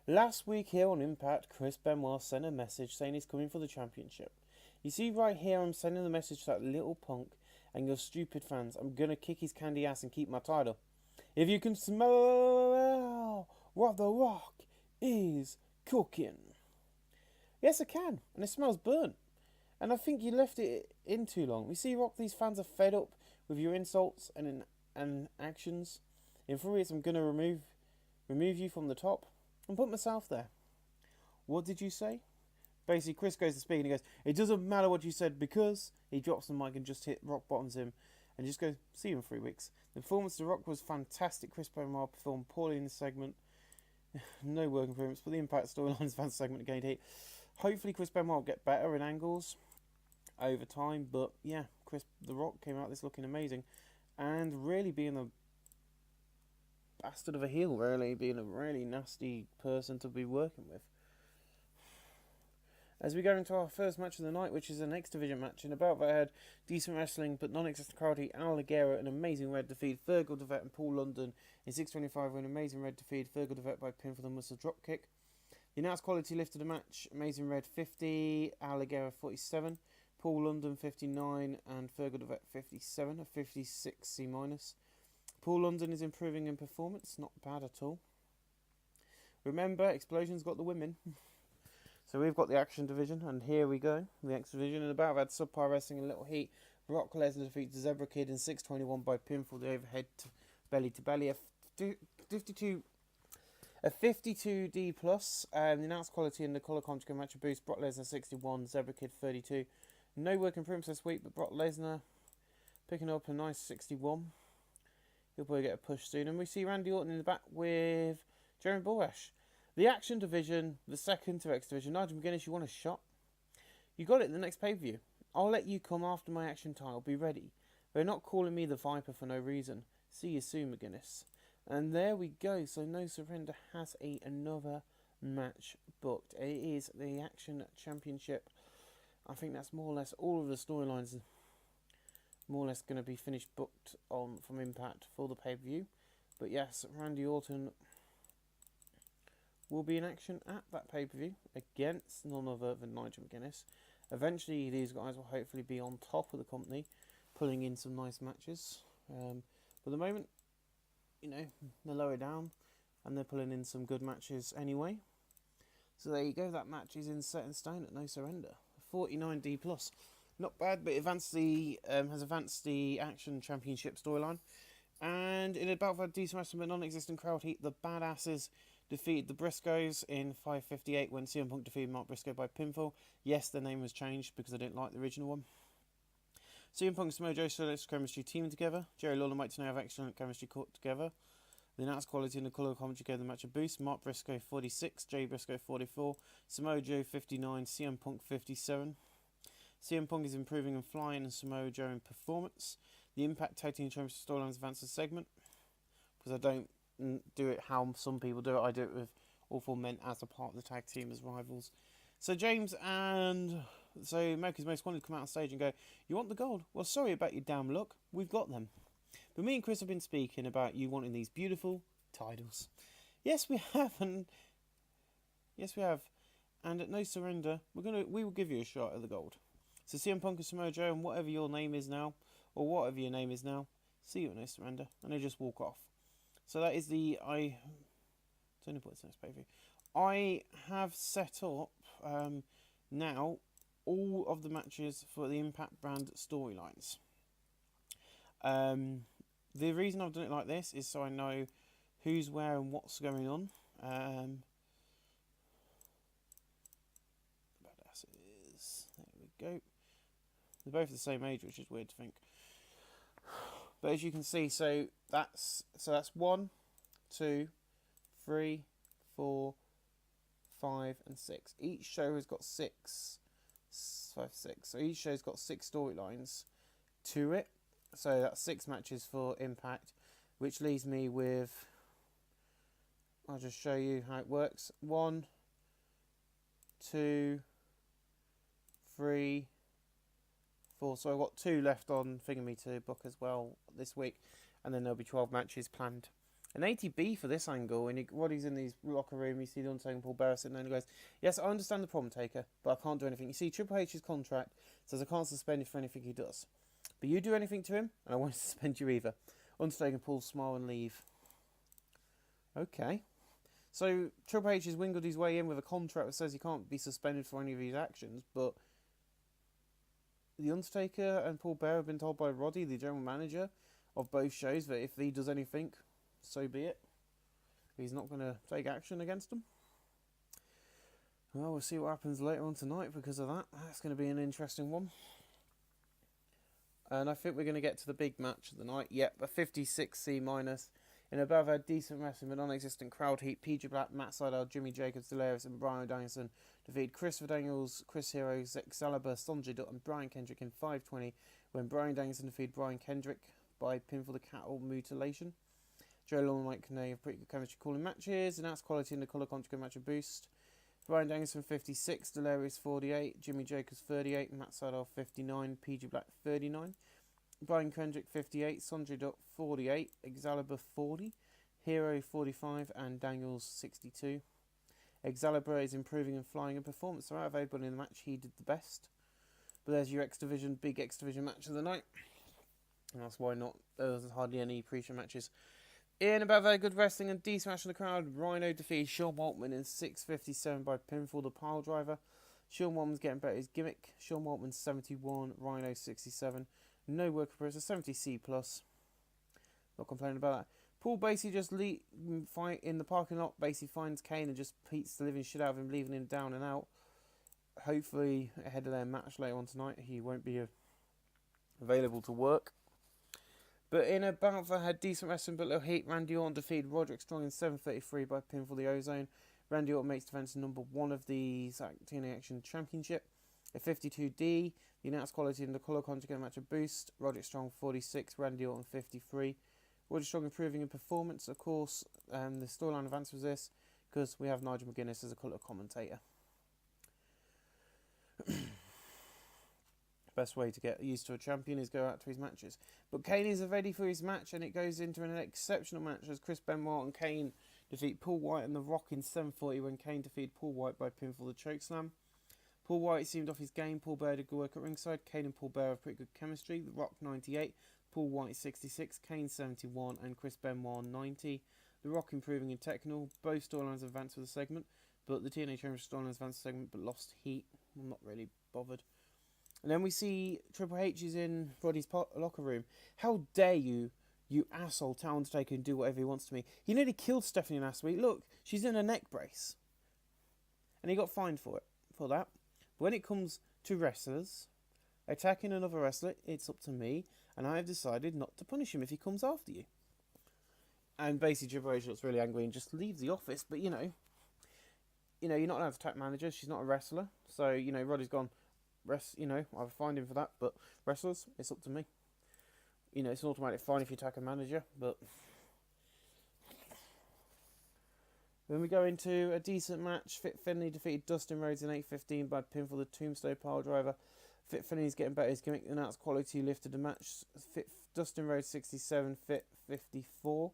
Last week here on Impact, Chris Benoit sent a message saying he's coming for the championship. You see right here, I'm sending the message to that little punk and your stupid fans. I'm gonna kick his candy ass and keep my title. If you can smell what The Rock is cooking. Yes, I can, and it smells burnt. And I think you left it in too long. We see, Rock, these fans are fed up with your insults and actions. In 3 weeks, I'm gonna remove you from the top and put myself there. What did you say? Basically, Chris goes to speak and he goes, "It doesn't matter what you said," because he drops the mic and just hit rock bottoms him and just goes, "See you in 3 weeks." The performance of The Rock was fantastic. Chris Benoit performed poorly in the segment. No work improvements, but the Impact Storylines fan segment gained heat. Hopefully Chris Benoit will get better in angles over time, but yeah, The Rock came out this looking amazing and really being a bastard of a heel, really being a really nasty person to be working with. As we go into our first match of the night, which is an X Division match, in about that had decent wrestling but non-existent crowd heat. Al Ligero, an amazing red defeat. Fergal Devet and Paul London in 6:25 with an amazing red defeat. Fergal Devet by pin for the muscle drop kick. The announced quality lifted the match. Amazing red 50, Al Ligero 47, Paul London 59, and Fergal Devet 57, a 56C minus. Paul London is improving in performance, not bad at all. Remember, Explosion's got the women. So we've got the Action Division, and here we go. The X Division, and about had subpar wrestling and little heat. Brock Lesnar defeats the Zebra Kid in 6:21 by pinfall, the overhead belly to belly. A 52D plus. The announced quality in the colour commentary match a boost. Brock Lesnar 61, Zebra Kid 32. No work improvements this week, but Brock Lesnar picking up a nice 61. He'll probably get a push soon. And we see Randy Orton in the back with Jeremy Borash. The Action Division, the second to X Division. Nigel McGuinness, you want a shot? You got it in the next pay-per-view. I'll let you come after my Action title. Be ready. They're not calling me the Viper for no reason. See you soon, McGuinness. And there we go. So No Surrender has another match booked. It is the Action Championship. I think that's more or less all of the storylines. More or less going to be finished booked on from Impact for the pay-per-view. But yes, Randy Orton will be in action at that pay-per-view against none other than Nigel McGuinness. Eventually, these guys will hopefully be on top of the company, pulling in some nice matches. But at the moment, you know, they're lower down, and they're pulling in some good matches anyway. So there you go. That match is set in stone at No Surrender. 49D plus, not bad, but has advanced the Action Championship storyline. And in about a decent wrestling but non-existent crowd heat, the Badasses defeated the Briscoes in 5:58 when CM Punk defeated Mark Briscoe by pinfall. Yes, the name was changed because I didn't like the original one. CM Punk and Samoa Joe showed chemistry teaming together. Jerry Lawler and Mike Tenay have excellent chemistry caught together. The announced quality and the colour commentary gave the match a boost. Mark Briscoe 46, Jay Briscoe 44, Samoa Joe 59, CM Punk 57. CM Punk is improving and flying, and Samoa Joe in performance. The Impact Tag Team Championship storylines advances segment, because I don't do it how some people do it. I do it with all four men as a part of the tag team as rivals. So James and America's Most Wanted come out on stage and go, "You want the gold? Well, sorry about your damn luck. We've got them." But me and Chris have been speaking about you wanting these beautiful titles. Yes, we have, and at No Surrender, we will give you a shot at the gold. So CM Punk and Samoa Joe and whatever your name is now, see you at No Surrender, and they just walk off. So that is I don't know what's next pay-per-view. I have set up now all of the matches for the Impact brand storylines. The reason I've done it like this is so I know who's where and what's going on. Badasses. There we go. They're both the same age, which is weird to think. But as you can see, so that's 1, 2, 3, 4, 5, and 6. Each show has got 6. So each show's got 6 storylines to it. So that's 6 matches for Impact, which leaves me with, I'll just show you how it works. 1, 2, 3, 4. So I've got 2 left on Thingamy to book as well this week, and then there'll be 12 matches planned. An ATB for this angle, and Roddy's in his locker room, you see the Undertaker and Paul Bearer sitting there, and he goes, "Yes, I understand the problem, Taker, but I can't do anything. You see, Triple H's contract says I can't suspend him for anything he does. But you do anything to him, and I won't suspend you either." Undertaker and Paul smile and leave. Okay. So Triple H has wingled his way in with a contract that says he can't be suspended for any of his actions, but the Undertaker and Paul Bearer have been told by Roddy, the general manager of both shows, that if he does anything, so be it. He's not going to take action against them. Well, we'll see what happens later on tonight because of that. That's going to be an interesting one. And I think we're going to get to the big match of the night. Yep, a 56C minus. In above a decent wrestling but non-existent crowd heat, PJ Black, Matt Sydal, Jimmy Jacobs, Delirious, and Bryan Danielson defeated Christopher Daniels, Chris Hero, Excalibur, Sonjay Dutt, and Brian Kendrick in 5:20 when Bryan Danielson defeated Brian Kendrick by pinfall the cattle mutilation. Joe Long and Mike Canay have pretty good chemistry calling matches. Announced quality in the colour conjugate match a boost. Bryan Danielson 56, Delirious 48, Jimmy Jacobs 38, Matt Sydal 59, PJ Black 39. Brian Kendrick 58, Sonjay Dutt 48, Excalibur 40, Hero 45, and Daniels 62. Excalibur is improving and flying in performance. So out of everybody in the match, he did the best. But there's your big X Division match of the night. And that's why there's hardly any pre-show matches. In about very good wrestling and decent match in the crowd, Rhino defeated Sean Waltman in 6:57 by pinfall the pile driver. Sean Waltman's getting better at his gimmick. Sean Waltman's 71, Rhino 67. No work for us, a 70C plus. Not complaining about that. Paul basically just fight in the parking lot, basically finds Kane and just beats the living shit out of him, leaving him down and out. Hopefully, ahead of their match later on tonight, he won't be available to work. But in a battle that had decent wrestling but little heat, Randy Orton defeated Roderick Strong in 7:33 by pinfall the Ozone. Randy Orton makes defense number 1 of the TNA Action Championship. A 52D, the announced quality in the colour conjugate match a boost. Roderick Strong 46, Randy Orton 53. Roddy Strong improving in performance, of course. The storyline advance was this, because we have Nigel McGuinness as a colour commentator. Best way to get used to a champion is go out to his matches. But Kane is ready for his match, and it goes into an exceptional match as Chris Benoit and Kane defeat Paul White and The Rock in 7:40 when Kane defeated Paul White by pinfall the chokeslam. Paul White seemed off his game. Paul Bearer did good work at ringside. Kane and Paul Bearer have pretty good chemistry. The Rock 98, Paul White 66, Kane 71, and Chris Benoit 90. The Rock improving in technical. Both storylines advanced for the segment, but the TNA Championship storyline advanced the segment but lost heat. I'm not really bothered. And then we see Triple H is in Roddy's locker room. How dare you, you asshole, tell Undertaker and do whatever he wants to me. He nearly killed Stephanie last week. Look, she's in a neck brace. And he got fined for that. But when it comes to wrestlers attacking another wrestler, it's up to me. And I have decided not to punish him if he comes after you. And basically Triple H looks really angry and just leaves the office. But, you know, you're not allowed to attack managers. She's not a wrestler. So, Roddy's gone... I've fined him for that, but wrestlers, it's up to me. It's an automatic fine if you attack a manager, but... Then we go into a decent match. Fit Finlay defeated Dustin Rhodes in 8:15 by pinfall the Tombstone Piledriver. Fit Finlay's getting better. His gimmick announced quality lifted the match. Dustin Rhodes 67, Fit 54.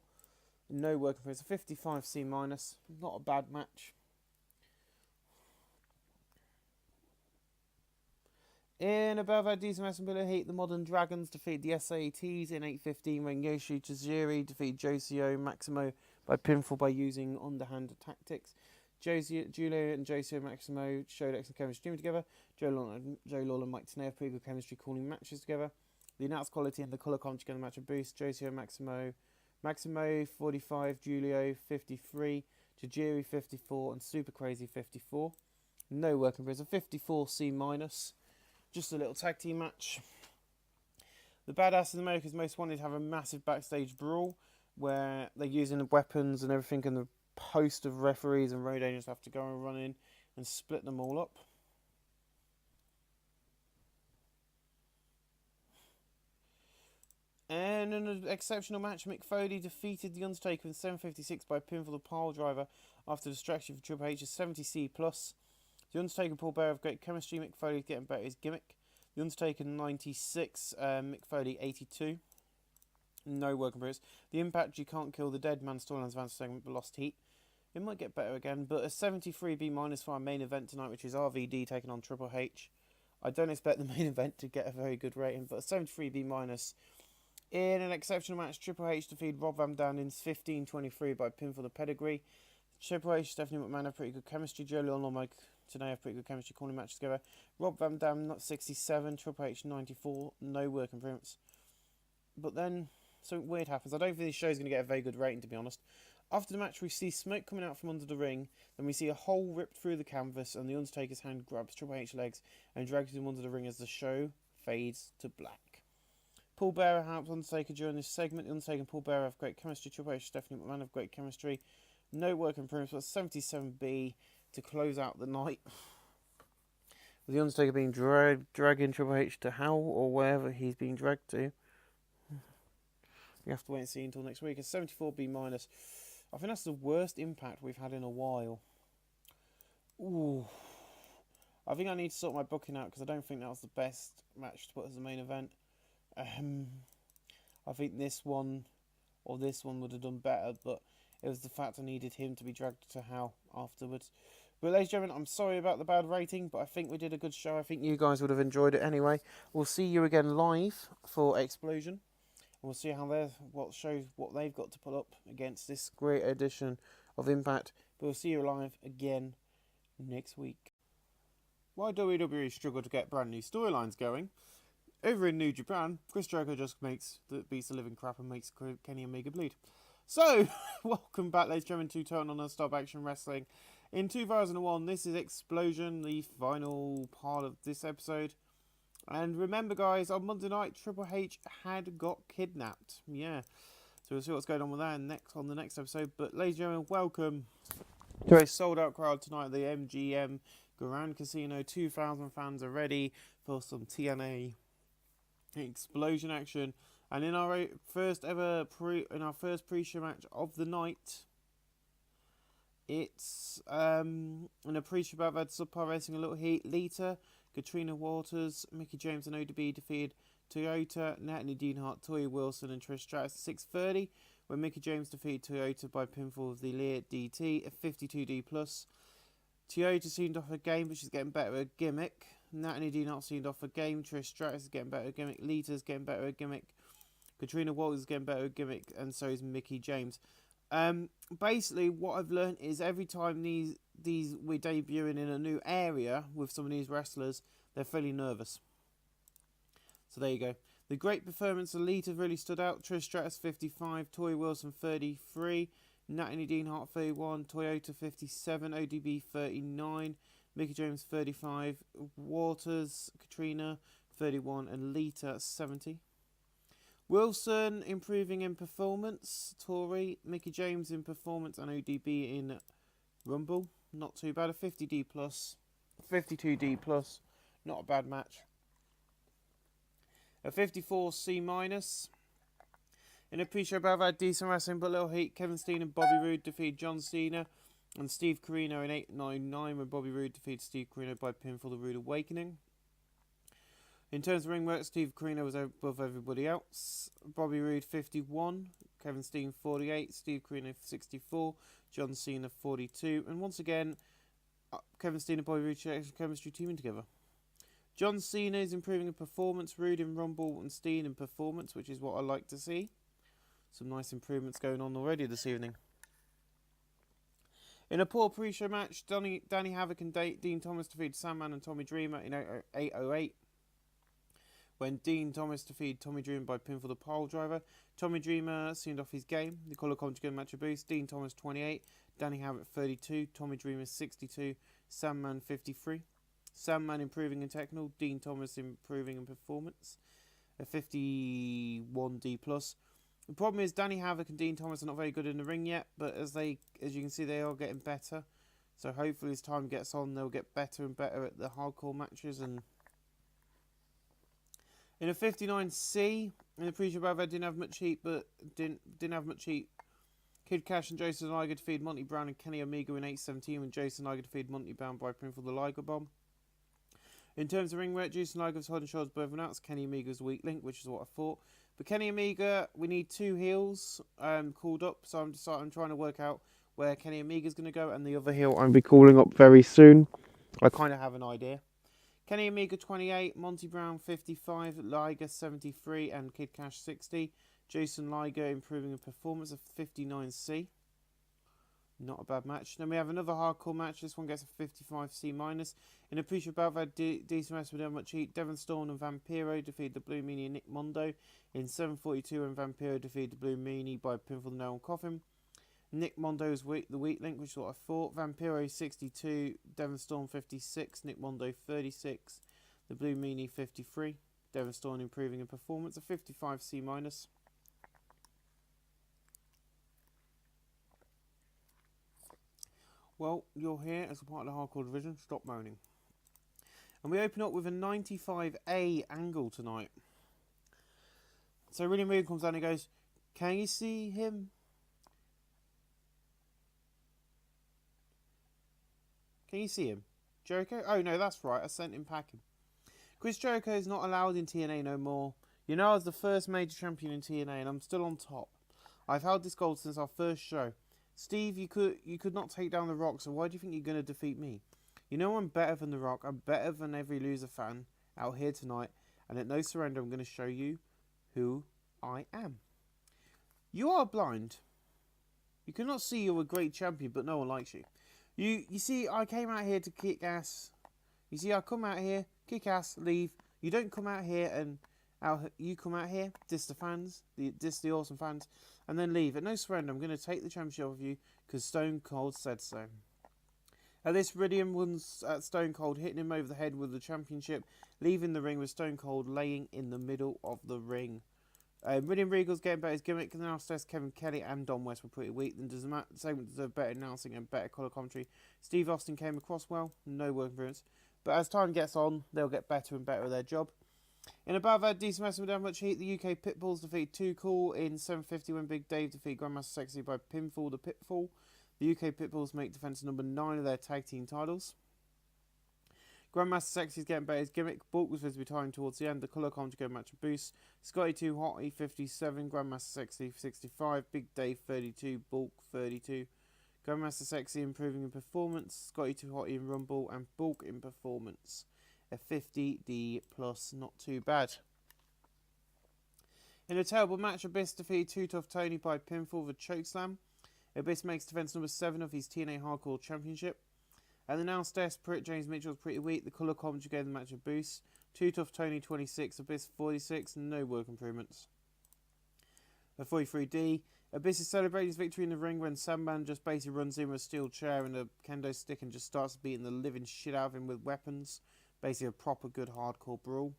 No working for it. It's a 55 C-. Not a bad match. In above our decent match in Heat, the Modern Dragons defeat the SATs in 8:15 when Yoshi Tajiri defeated Josio Maximo by pinfall by using underhand tactics. Julio and Josio Maximo showed excellent chemistry together. Joe Lawler and Mike Tenay have pretty good chemistry calling matches together. The announced quality and the colour commentary together match a boost. Josio Maximo 45, Julio 53, Tajiri 54, and Super Crazy 54. No working for it. It's a 54 C-. Just a little tag team match. The Badass in America's Most Wanted have a massive backstage brawl where they're using the weapons and everything, and the host of referees and road agents have to go and run in and split them all up. And in an exceptional match, Mick Foley defeated The Undertaker in 7:56 by pinfall the Piledriver after distraction for Triple H's 70 C+. The Undertaker and Paul Bearer have great chemistry. Mick Foley's getting better at his gimmick. The Undertaker 96, Mick Foley 82. No working for it. The Impact You Can't Kill the Dead Man storylines advanced segment but lost heat. It might get better again, but a 73B- for our main event tonight, which is RVD taking on Triple H. I don't expect the main event to get a very good rating, but a 73B-. In an exceptional match, Triple H defeated Rob Van Dam in 15:23 by pinfall the Pedigree. Triple H, Stephanie McMahon have pretty good chemistry. Joe Lawler and Mike Tenay have pretty good chemistry calling matches together. Rob Van Dam 67, Triple H 94, no work improvements. But then something weird happens. I don't think this show's going to get a very good rating, to be honest. After the match, we see smoke coming out from under the ring. Then we see a hole ripped through the canvas, and the Undertaker's hand grabs Triple H's legs and drags him under the ring as the show fades to black. Paul Bearer helps Undertaker during this segment. The Undertaker and Paul Bearer have great chemistry. Triple H, Stephanie McMahon have great chemistry. No work improvements, but 77B to close out the night. With the Undertaker being dragging Triple H to hell or wherever he's being dragged to. We have to wait and see until next week. A 74B-. I think that's the worst Impact we've had in a while. Ooh. I think I need to sort my booking out because I don't think that was the best match to put as the main event. I think this one or this one would have done better, but it was the fact I needed him to be dragged to hell afterwards. But ladies and gentlemen, I'm sorry about the bad rating, but I think we did a good show. I think you guys would have enjoyed it anyway. We'll see you again live for Explosion. And we'll see how what they've got to put up against this great edition of Impact. But we'll see you live again next week. Why WWE struggle to get brand new storylines going? Over in New Japan, Chris Jericho just beats the living crap and makes Kenny Omega bleed. So, welcome back, ladies and gentlemen, to Total Non-Stop Action Wrestling. In 2001, this is Explosion, the final part of this episode. And remember, guys, on Monday night, Triple H had got kidnapped. Yeah. So we'll see what's going on with that on the next episode. But, ladies and gentlemen, welcome to a sold-out crowd tonight at the MGM Grand Casino. 2,000 fans are ready for some TNA Explosion action. And in our first pre-show match of the night, it's in a pre-show battle, had Subpar Racing a little heat. Lita, Katrina Waters, Mickey James and ODB defeated Toyota, Natalie Deanhart, Toya Wilson and Trish Stratus at 6:30, when Mickey James defeated Toyota by pinfall of the Lear DT at 52D+. Toyota seemed off a game, but she's getting better at gimmick. Natalie Deanhart seemed off a game. Trish Stratus is getting better at gimmick. Lita's getting better at gimmick. Katrina Walters is getting better at gimmick, and so is Mickey James. Basically, what I've learned is every time these we're debuting in a new area with some of these wrestlers, they're fairly nervous. So there you go. The great performance of Lita really stood out. Trish Stratus 55, Toya Wilson 33, Natalie Deanhart 31, Toyota 57, ODB 39, Mickey James 35, Waters, Katrina 31, and Lita 70. Wilson improving in performance, Tori, Mickey James in performance, and ODB in Rumble. Not too bad. A 50D+, 52D+, not a bad match. A 54C-. In a pre-show battle, had decent wrestling, but little heat. Kevin Steen and Bobby Roode defeated John Cena and Steve Corino in 899, when Bobby Roode defeated Steve Corino by pinfall, the Roode Awakening. In terms of ring work, Steve Corino was above everybody else. Bobby Roode 51, Kevin Steen 48, Steve Corino 64, John Cena 42, and once again, Kevin Steen and Bobby Roode share extra chemistry teaming together. John Cena is improving in performance, Roode in Rumble, and Steen in performance, which is what I like to see. Some nice improvements going on already this evening. In a poor pre-show match, Danny Havoc and Dean Thomas defeated Sandman and Tommy Dreamer in 808. When Dean Thomas defeated Tommy Dreamer by pinfall the pile driver. Tommy Dreamer seemed off his game. The colour commentary match a boost. Dean Thomas 28, Danny Havoc 32, Tommy Dreamer 62, Sandman 53. Sandman improving in technical, Dean Thomas improving in performance. A 51D+. The problem is Danny Havoc and Dean Thomas are not very good in the ring yet, but as you can see, they are getting better. So hopefully as time gets on, they'll get better and better at the hardcore matches. And in a 59C, in the pre-show battle, didn't have much heat, but didn't have much heat. Kid Cash and Jason Liger defeated Monty Brown and Kenny Omega in 817, when Jason Liger defeated Monty Brown by pinfall the Liger Bomb. In terms of ring work, Jason Liger was holding shoulders above everyone else. Kenny Omega's weak link, which is what I thought. But Kenny Omega, we need 2 heels called up, so I'm trying to work out where Kenny Omega's going to go, and the other heel I'll be calling up very soon. I kind of have an idea. Kenny Omega 28, Monty Brown 55, Liger 73, and Kid Cash 60. Jason Liger improving in performance of 59C. Not a bad match. Then we have another hardcore match. This one gets a 55C-. In a pre-show battle, had decent wrestling without much heat. Devon Storm and Vampiro defeated the Blue Meanie and Nick Mondo in 742, and Vampiro defeated the Blue Meanie by pinfall the nail and coffin. Nick Mondo is the weak link, which is what I thought. Vampiro 62, Devon Storm 56, Nick Mondo 36, the Blue Meanie 53. Devon Storm improving in performance, a 55C-. Well, you're here as a part of the hardcore division. Stop moaning. And we open up with a 95A angle tonight. So William Regal comes down and goes, "Can you see him? Can you see him? Jericho? Oh no, that's right. I sent him packing. Chris Jericho is not allowed in TNA no more. You know, I was the first major champion in TNA and I'm still on top. I've held this gold since our first show. Steve, you could not take down The Rock, so why do you think you're going to defeat me? You know I'm better than The Rock. I'm better than every loser fan out here tonight. And at No Surrender, I'm going to show you who I am. You are blind. You cannot see you're a great champion, but no one likes you. You see, I came out here to kick ass. You see, I come out here, kick ass, leave. You don't come out here and you come out here, diss the fans, diss the awesome fans, and then leave. At No Surrender, I'm going to take the championship off you because Stone Cold said so. At this, Iridium wins at Stone Cold, hitting him over the head with the championship, leaving the ring with Stone Cold laying in the middle of the ring. Iridium Regal's getting better his gimmick, and now says Kevin Kelly and Don West were pretty weak. Then does the segment deserve better announcing and better colour commentary. Steve Austin came across well, no work improvements. But as time gets on, they'll get better and better at their job. In above that decent match without much heat, the UK Pitbulls defeat Too Cool in 7:50 when Big Dave defeat Grandmaster Sexy by pinfall the Pitfall. The UK Pitbulls make defence number 9 of their tag team titles. Grandmaster Sexy is getting better. His gimmick. Bulk was visibly tiring towards the end. The colour commentary match a boost. Scotty 2 Hottie 57. Grandmaster Sexy 65. Big Dave 32. Bulk 32. Grandmaster Sexy improving in performance. Scotty 2 Hottie in Rumble. And Bulk in performance. A 50D plus. Not too bad. In a terrible match, Abyss defeated Too Tough Tony by pinfall with a chokeslam. Abyss makes defence number 7 of his TNA Hardcore Championship. And the now desperate James Mitchell's pretty weak. The colour commentary gave the match a boost. Too Tough Tony 26, Abyss 46, no work improvements. A 43D. Abyss is celebrating his victory in the ring when Sandman just basically runs in with a steel chair and a kendo stick and just starts beating the living shit out of him with weapons. Basically a proper good hardcore brawl.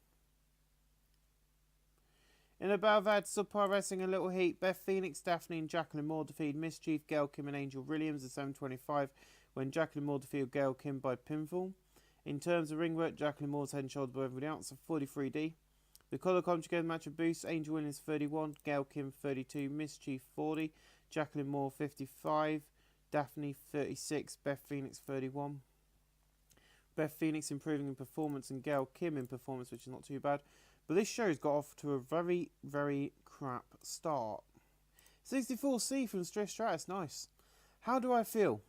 In a battle that subpar wrestling a little heat, Beth Phoenix, Daphne and Jacqueline Moore defeated Mischief, Gail Kim and Angel Williams at 7:25 when Jacqueline Moore defeated Gail Kim by pinfall. In terms of ring work, Jacqueline Moore's head and shoulders above everybody else, a 43D. The colour commentary gave the match a boost. Angel Williams 31, Gail Kim 32, Mischief 40, Jacqueline Moore 55, Daphne 36, Beth Phoenix 31. Beth Phoenix improving in performance and Gail Kim in performance, which is not too bad. But this show's got off to a very, very crap start. 64C from Trish Stratus, nice. How do I feel?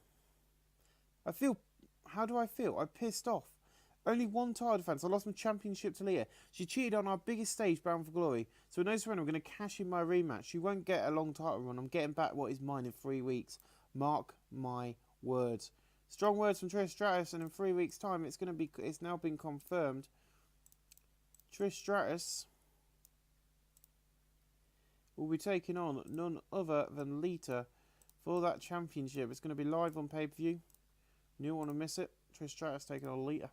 How do I feel? I'm pissed off. Only one title defense. I lost my championship to Leah. She cheated on our biggest stage, Bound for Glory. So with no surrender, I'm going to cash in my rematch. She won't get a long title run. I'm getting back what is mine in 3 weeks. Mark my words. Strong words from Trish Stratus, and in 3 weeks' time, it's now been confirmed. Trish Stratus will be taking on none other than Lita for that championship. It's going to be live on pay-per-view. You don't want to miss it. Trish Stratus taking on Lita.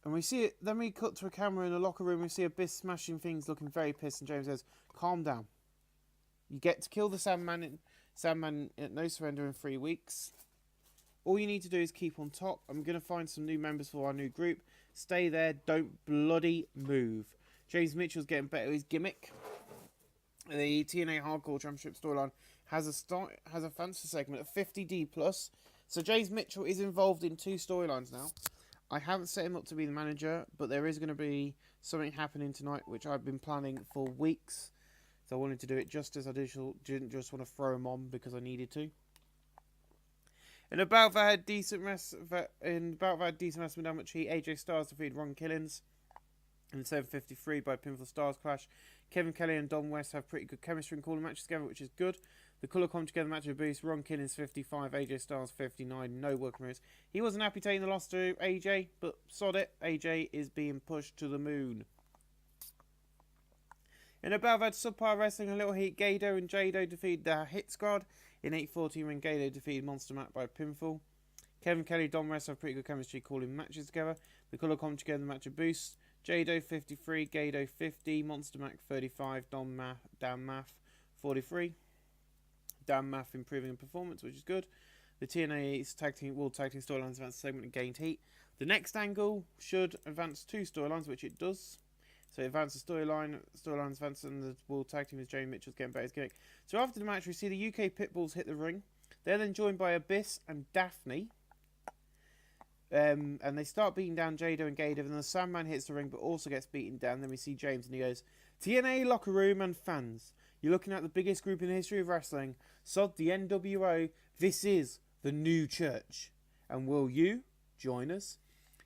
And we see it, then we cut to a camera in the locker room. We see Abyss smashing things, looking very pissed, and James says, calm down. You get to kill the Sandman at No Surrender in 3 weeks. All you need to do is keep on top. I'm going to find some new members for our new group. Stay there. Don't bloody move. James Mitchell's getting better at his gimmick. The TNA Hardcore Championship storyline has a fantasy segment of 50D+. So James Mitchell is involved in 2 storylines now. I haven't set him up to be the manager, but there is going to be something happening tonight, which I've been planning for weeks. So I wanted to do it justice. I didn't just want to throw him on because I needed to. In about that had decent rest without much heat, AJ Styles defeated Ron Killings in 7:53 by pinfall Stars Clash. Kevin Kelly and Don West have pretty good chemistry and calling matches together, which is good. The colour come together match of boost. Ron Killings 55, AJ Styles 59, no work moves. He wasn't happy taking the loss to AJ, but sod it, AJ is being pushed to the moon. In about that subpar wrestling a little heat, Gado and Jado defeated the Hit Squad in 8:14 when Gado defeated Monster Matt by pinfall. Kevin Kelly and Don West have pretty good chemistry calling matches together. The colour come together match of boost. Jado 53, Gado 50, Monster Mac 35, Dan Math 43. Dan Math improving in performance, which is good. The TNA's World Tag Team Storylines advanced segment and gained heat. The next angle should advance 2 storylines, which it does. So it advances storylines advance, and the World Tag Team is Jamie Mitchell's getting better at his gimmick. So after the match, we see the UK Pitbulls hit the ring. They're then joined by Abyss and Daphne. And they start beating down Jado and Gado, and the Sandman hits the ring but also gets beaten down. Then we see James and he goes, TNA locker room and fans, you're looking at the biggest group in the history of wrestling. Sod the NWO, this is the new church. And will you join us?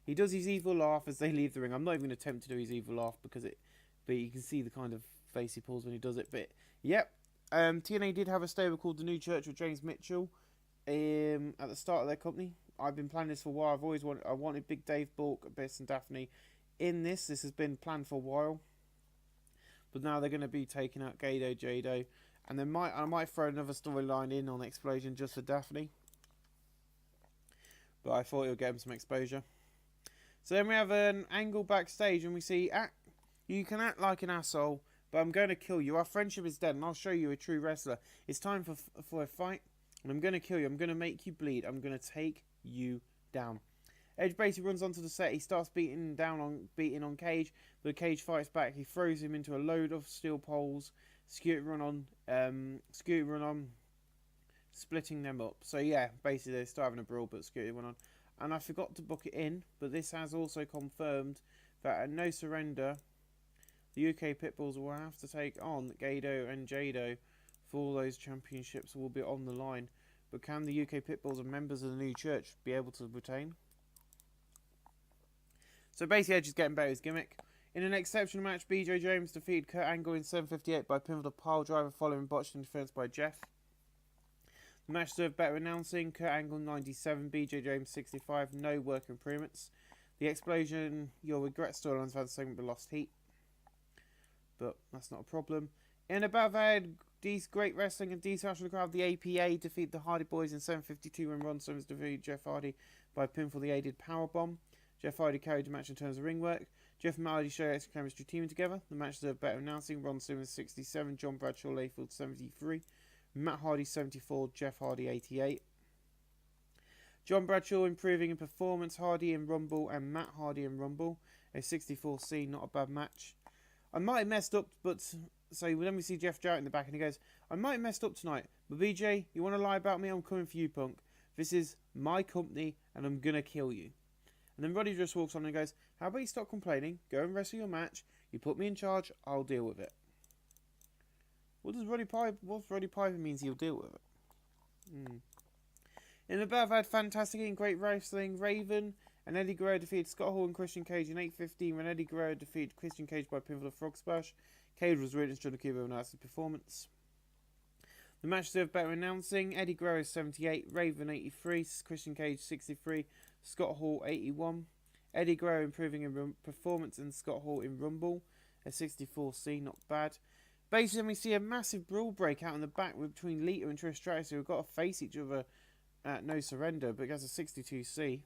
He does his evil laugh as they leave the ring. I'm not even going to attempt to do his evil laugh but you can see the kind of face he pulls when he does it. But yep, TNA did have a stable called the New Church with James Mitchell at the start of their company. I've been planning this for a while. I wanted Big Dave, Bulk, Abyss and Daphne in this. This has been planned for a while. But now they're going to be taking out Gado, Jado. And I might throw another storyline in on Explosion just for Daphne. But I thought it would get him some exposure. So then we have an angle backstage and we see, you can act like an asshole, but I'm going to kill you. Our friendship is dead and I'll show you a true wrestler. It's time for a fight and I'm going to kill you. I'm going to make you bleed. I'm going to take you down. Edge basically runs onto the set. He starts beating on Cage, but Cage fights back. He throws him into a load of steel poles. Scooter run on, splitting them up. So yeah, basically they start having a brawl, but Scooter went on. And I forgot to book it in, but this has also confirmed that at No Surrender, the UK Pitbulls will have to take on Gado and Jado for all those championships will be on the line. But can the UK Pitbulls and members of the new church be able to retain? So basically Edge is getting better his gimmick. In an exceptional match, BJ James defeated Kurt Angle in 7:58 by pinfall of pile driver following botched interference by Jeff. The match served better announcing. Kurt Angle 97, BJ James 65, no work improvements. The explosion, you'll regret storylines had the segment but lost heat. But that's not a problem. In a battle had great wrestling and decent the crowd, the APA defeat the Hardy Boys in 7:52 when Ron Simmons defeated Jeff Hardy by pinfall the aided powerbomb. Jeff Hardy carried the match in terms of ring work. Jeff and Hardy showed extra chemistry teaming together. The match deserved better announcing. Ron Simmons 67, John Bradshaw Layfield 73, Matt Hardy 74, Jeff Hardy 88. John Bradshaw improving in performance, Hardy in Rumble and Matt Hardy in Rumble. A 64C, not a bad match. I might have messed up, but so let me see Jeff Jarrett in the back and he goes, I might have messed up tonight, but BJ, you want to lie about me? I'm coming for you, punk. This is my company and I'm going to kill you. And then Roddy just walks on and goes, how about you stop complaining, go and wrestle your match, you put me in charge, I'll deal with it. What Roddy Piper means he'll deal with it? In the battle, I've had fantastic and great wrestling. Raven and Eddie Guerrero defeated Scott Hall and Christian Cage in 8:15 when Eddie Guerrero defeated Christian Cage by pinfall of frog splash. Cage was really struck to Cuba announced his performance. The match served better announcing. Eddie Guerrero 78, Raven 83, Christian Cage 63, Scott Hall 81. Eddie Guerrero improving in performance and Scott Hall in Rumble. A 64C, not bad. Basically, we see a massive brawl break out in the back between Lita and Trish Stratus, who have got to face each other at No Surrender, but it has a 62C.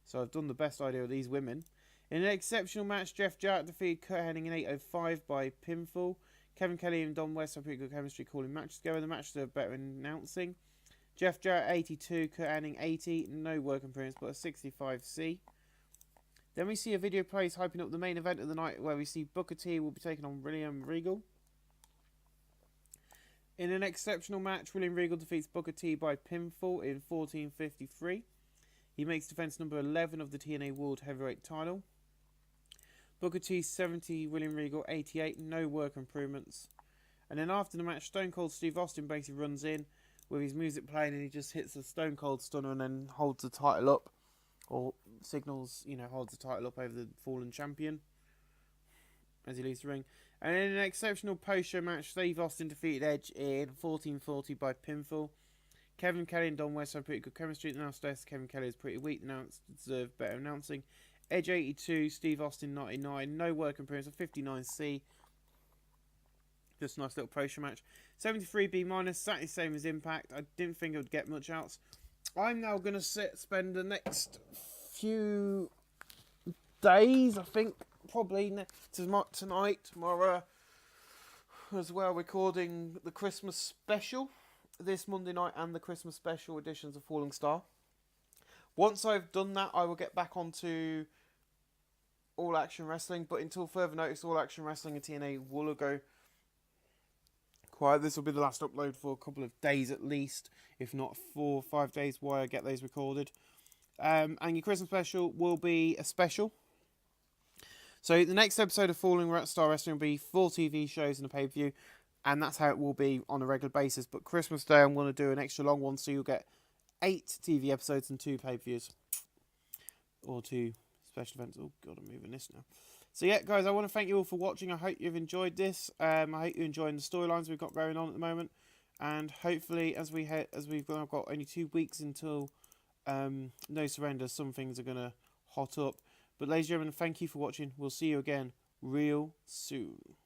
So I've done the best idea of these women. In an exceptional match, Jeff Jarrett defeated Kurt Hennig in 8:05 by pinfall. Kevin Kelly and Don West have pretty good chemistry calling matches together. The match served better announcing. Jeff Jarrett 82, Kurt Hennig 80, no work improvements, but a 65C. Then we see a video plays hyping up the main event of the night where we see Booker T will be taking on William Regal. In an exceptional match, William Regal defeats Booker T by pinfall in 14:53. He makes defense number 11 of the TNA World Heavyweight title. Booker T 70, William Regal 88, no work improvements. And then after the match, Stone Cold Steve Austin basically runs in with his music playing and he just hits the Stone Cold Stunner and then holds the title up. Or signals, holds the title up over the fallen champion as he leaves the ring. And in an exceptional post-show match, Steve Austin defeated Edge in 14:40 by pinfall. Kevin Kelly and Don West have pretty good chemistry. Now Kevin Kelly is pretty weak. Now it's deserved better announcing. Edge 82, Steve Austin 99. No work improvements, a 59C. Just a nice little post-show match. 73B minus, exactly the same as Impact. I didn't think it would get much else. I'm now going to spend the next few days, I think, probably tonight, tomorrow, as well, recording the Christmas special this Monday night and the Christmas special editions of Falling Star. Once I've done that, I will get back onto All Action Wrestling, but until further notice, All Action Wrestling and TNA will go quiet. This will be the last upload for a couple of days at least, if not 4 or 5 days while I get those recorded. And your Christmas special will be a special. So the next episode of Falling Star Wrestling will be 4 TV shows and a pay-per-view, and that's how it will be on a regular basis. But Christmas Day, I'm going to do an extra long one, so you'll get 8 TV episodes and 2 pay-per-views. Or 2 special events. Oh god, I'm moving this now. So yeah, guys, I want to thank you all for watching. I hope you've enjoyed this. I hope you're enjoying the storylines we've got going on at the moment. And hopefully, as we've got only 2 weeks until No Surrender, some things are going to hot up. But ladies and gentlemen, thank you for watching. We'll see you again real soon.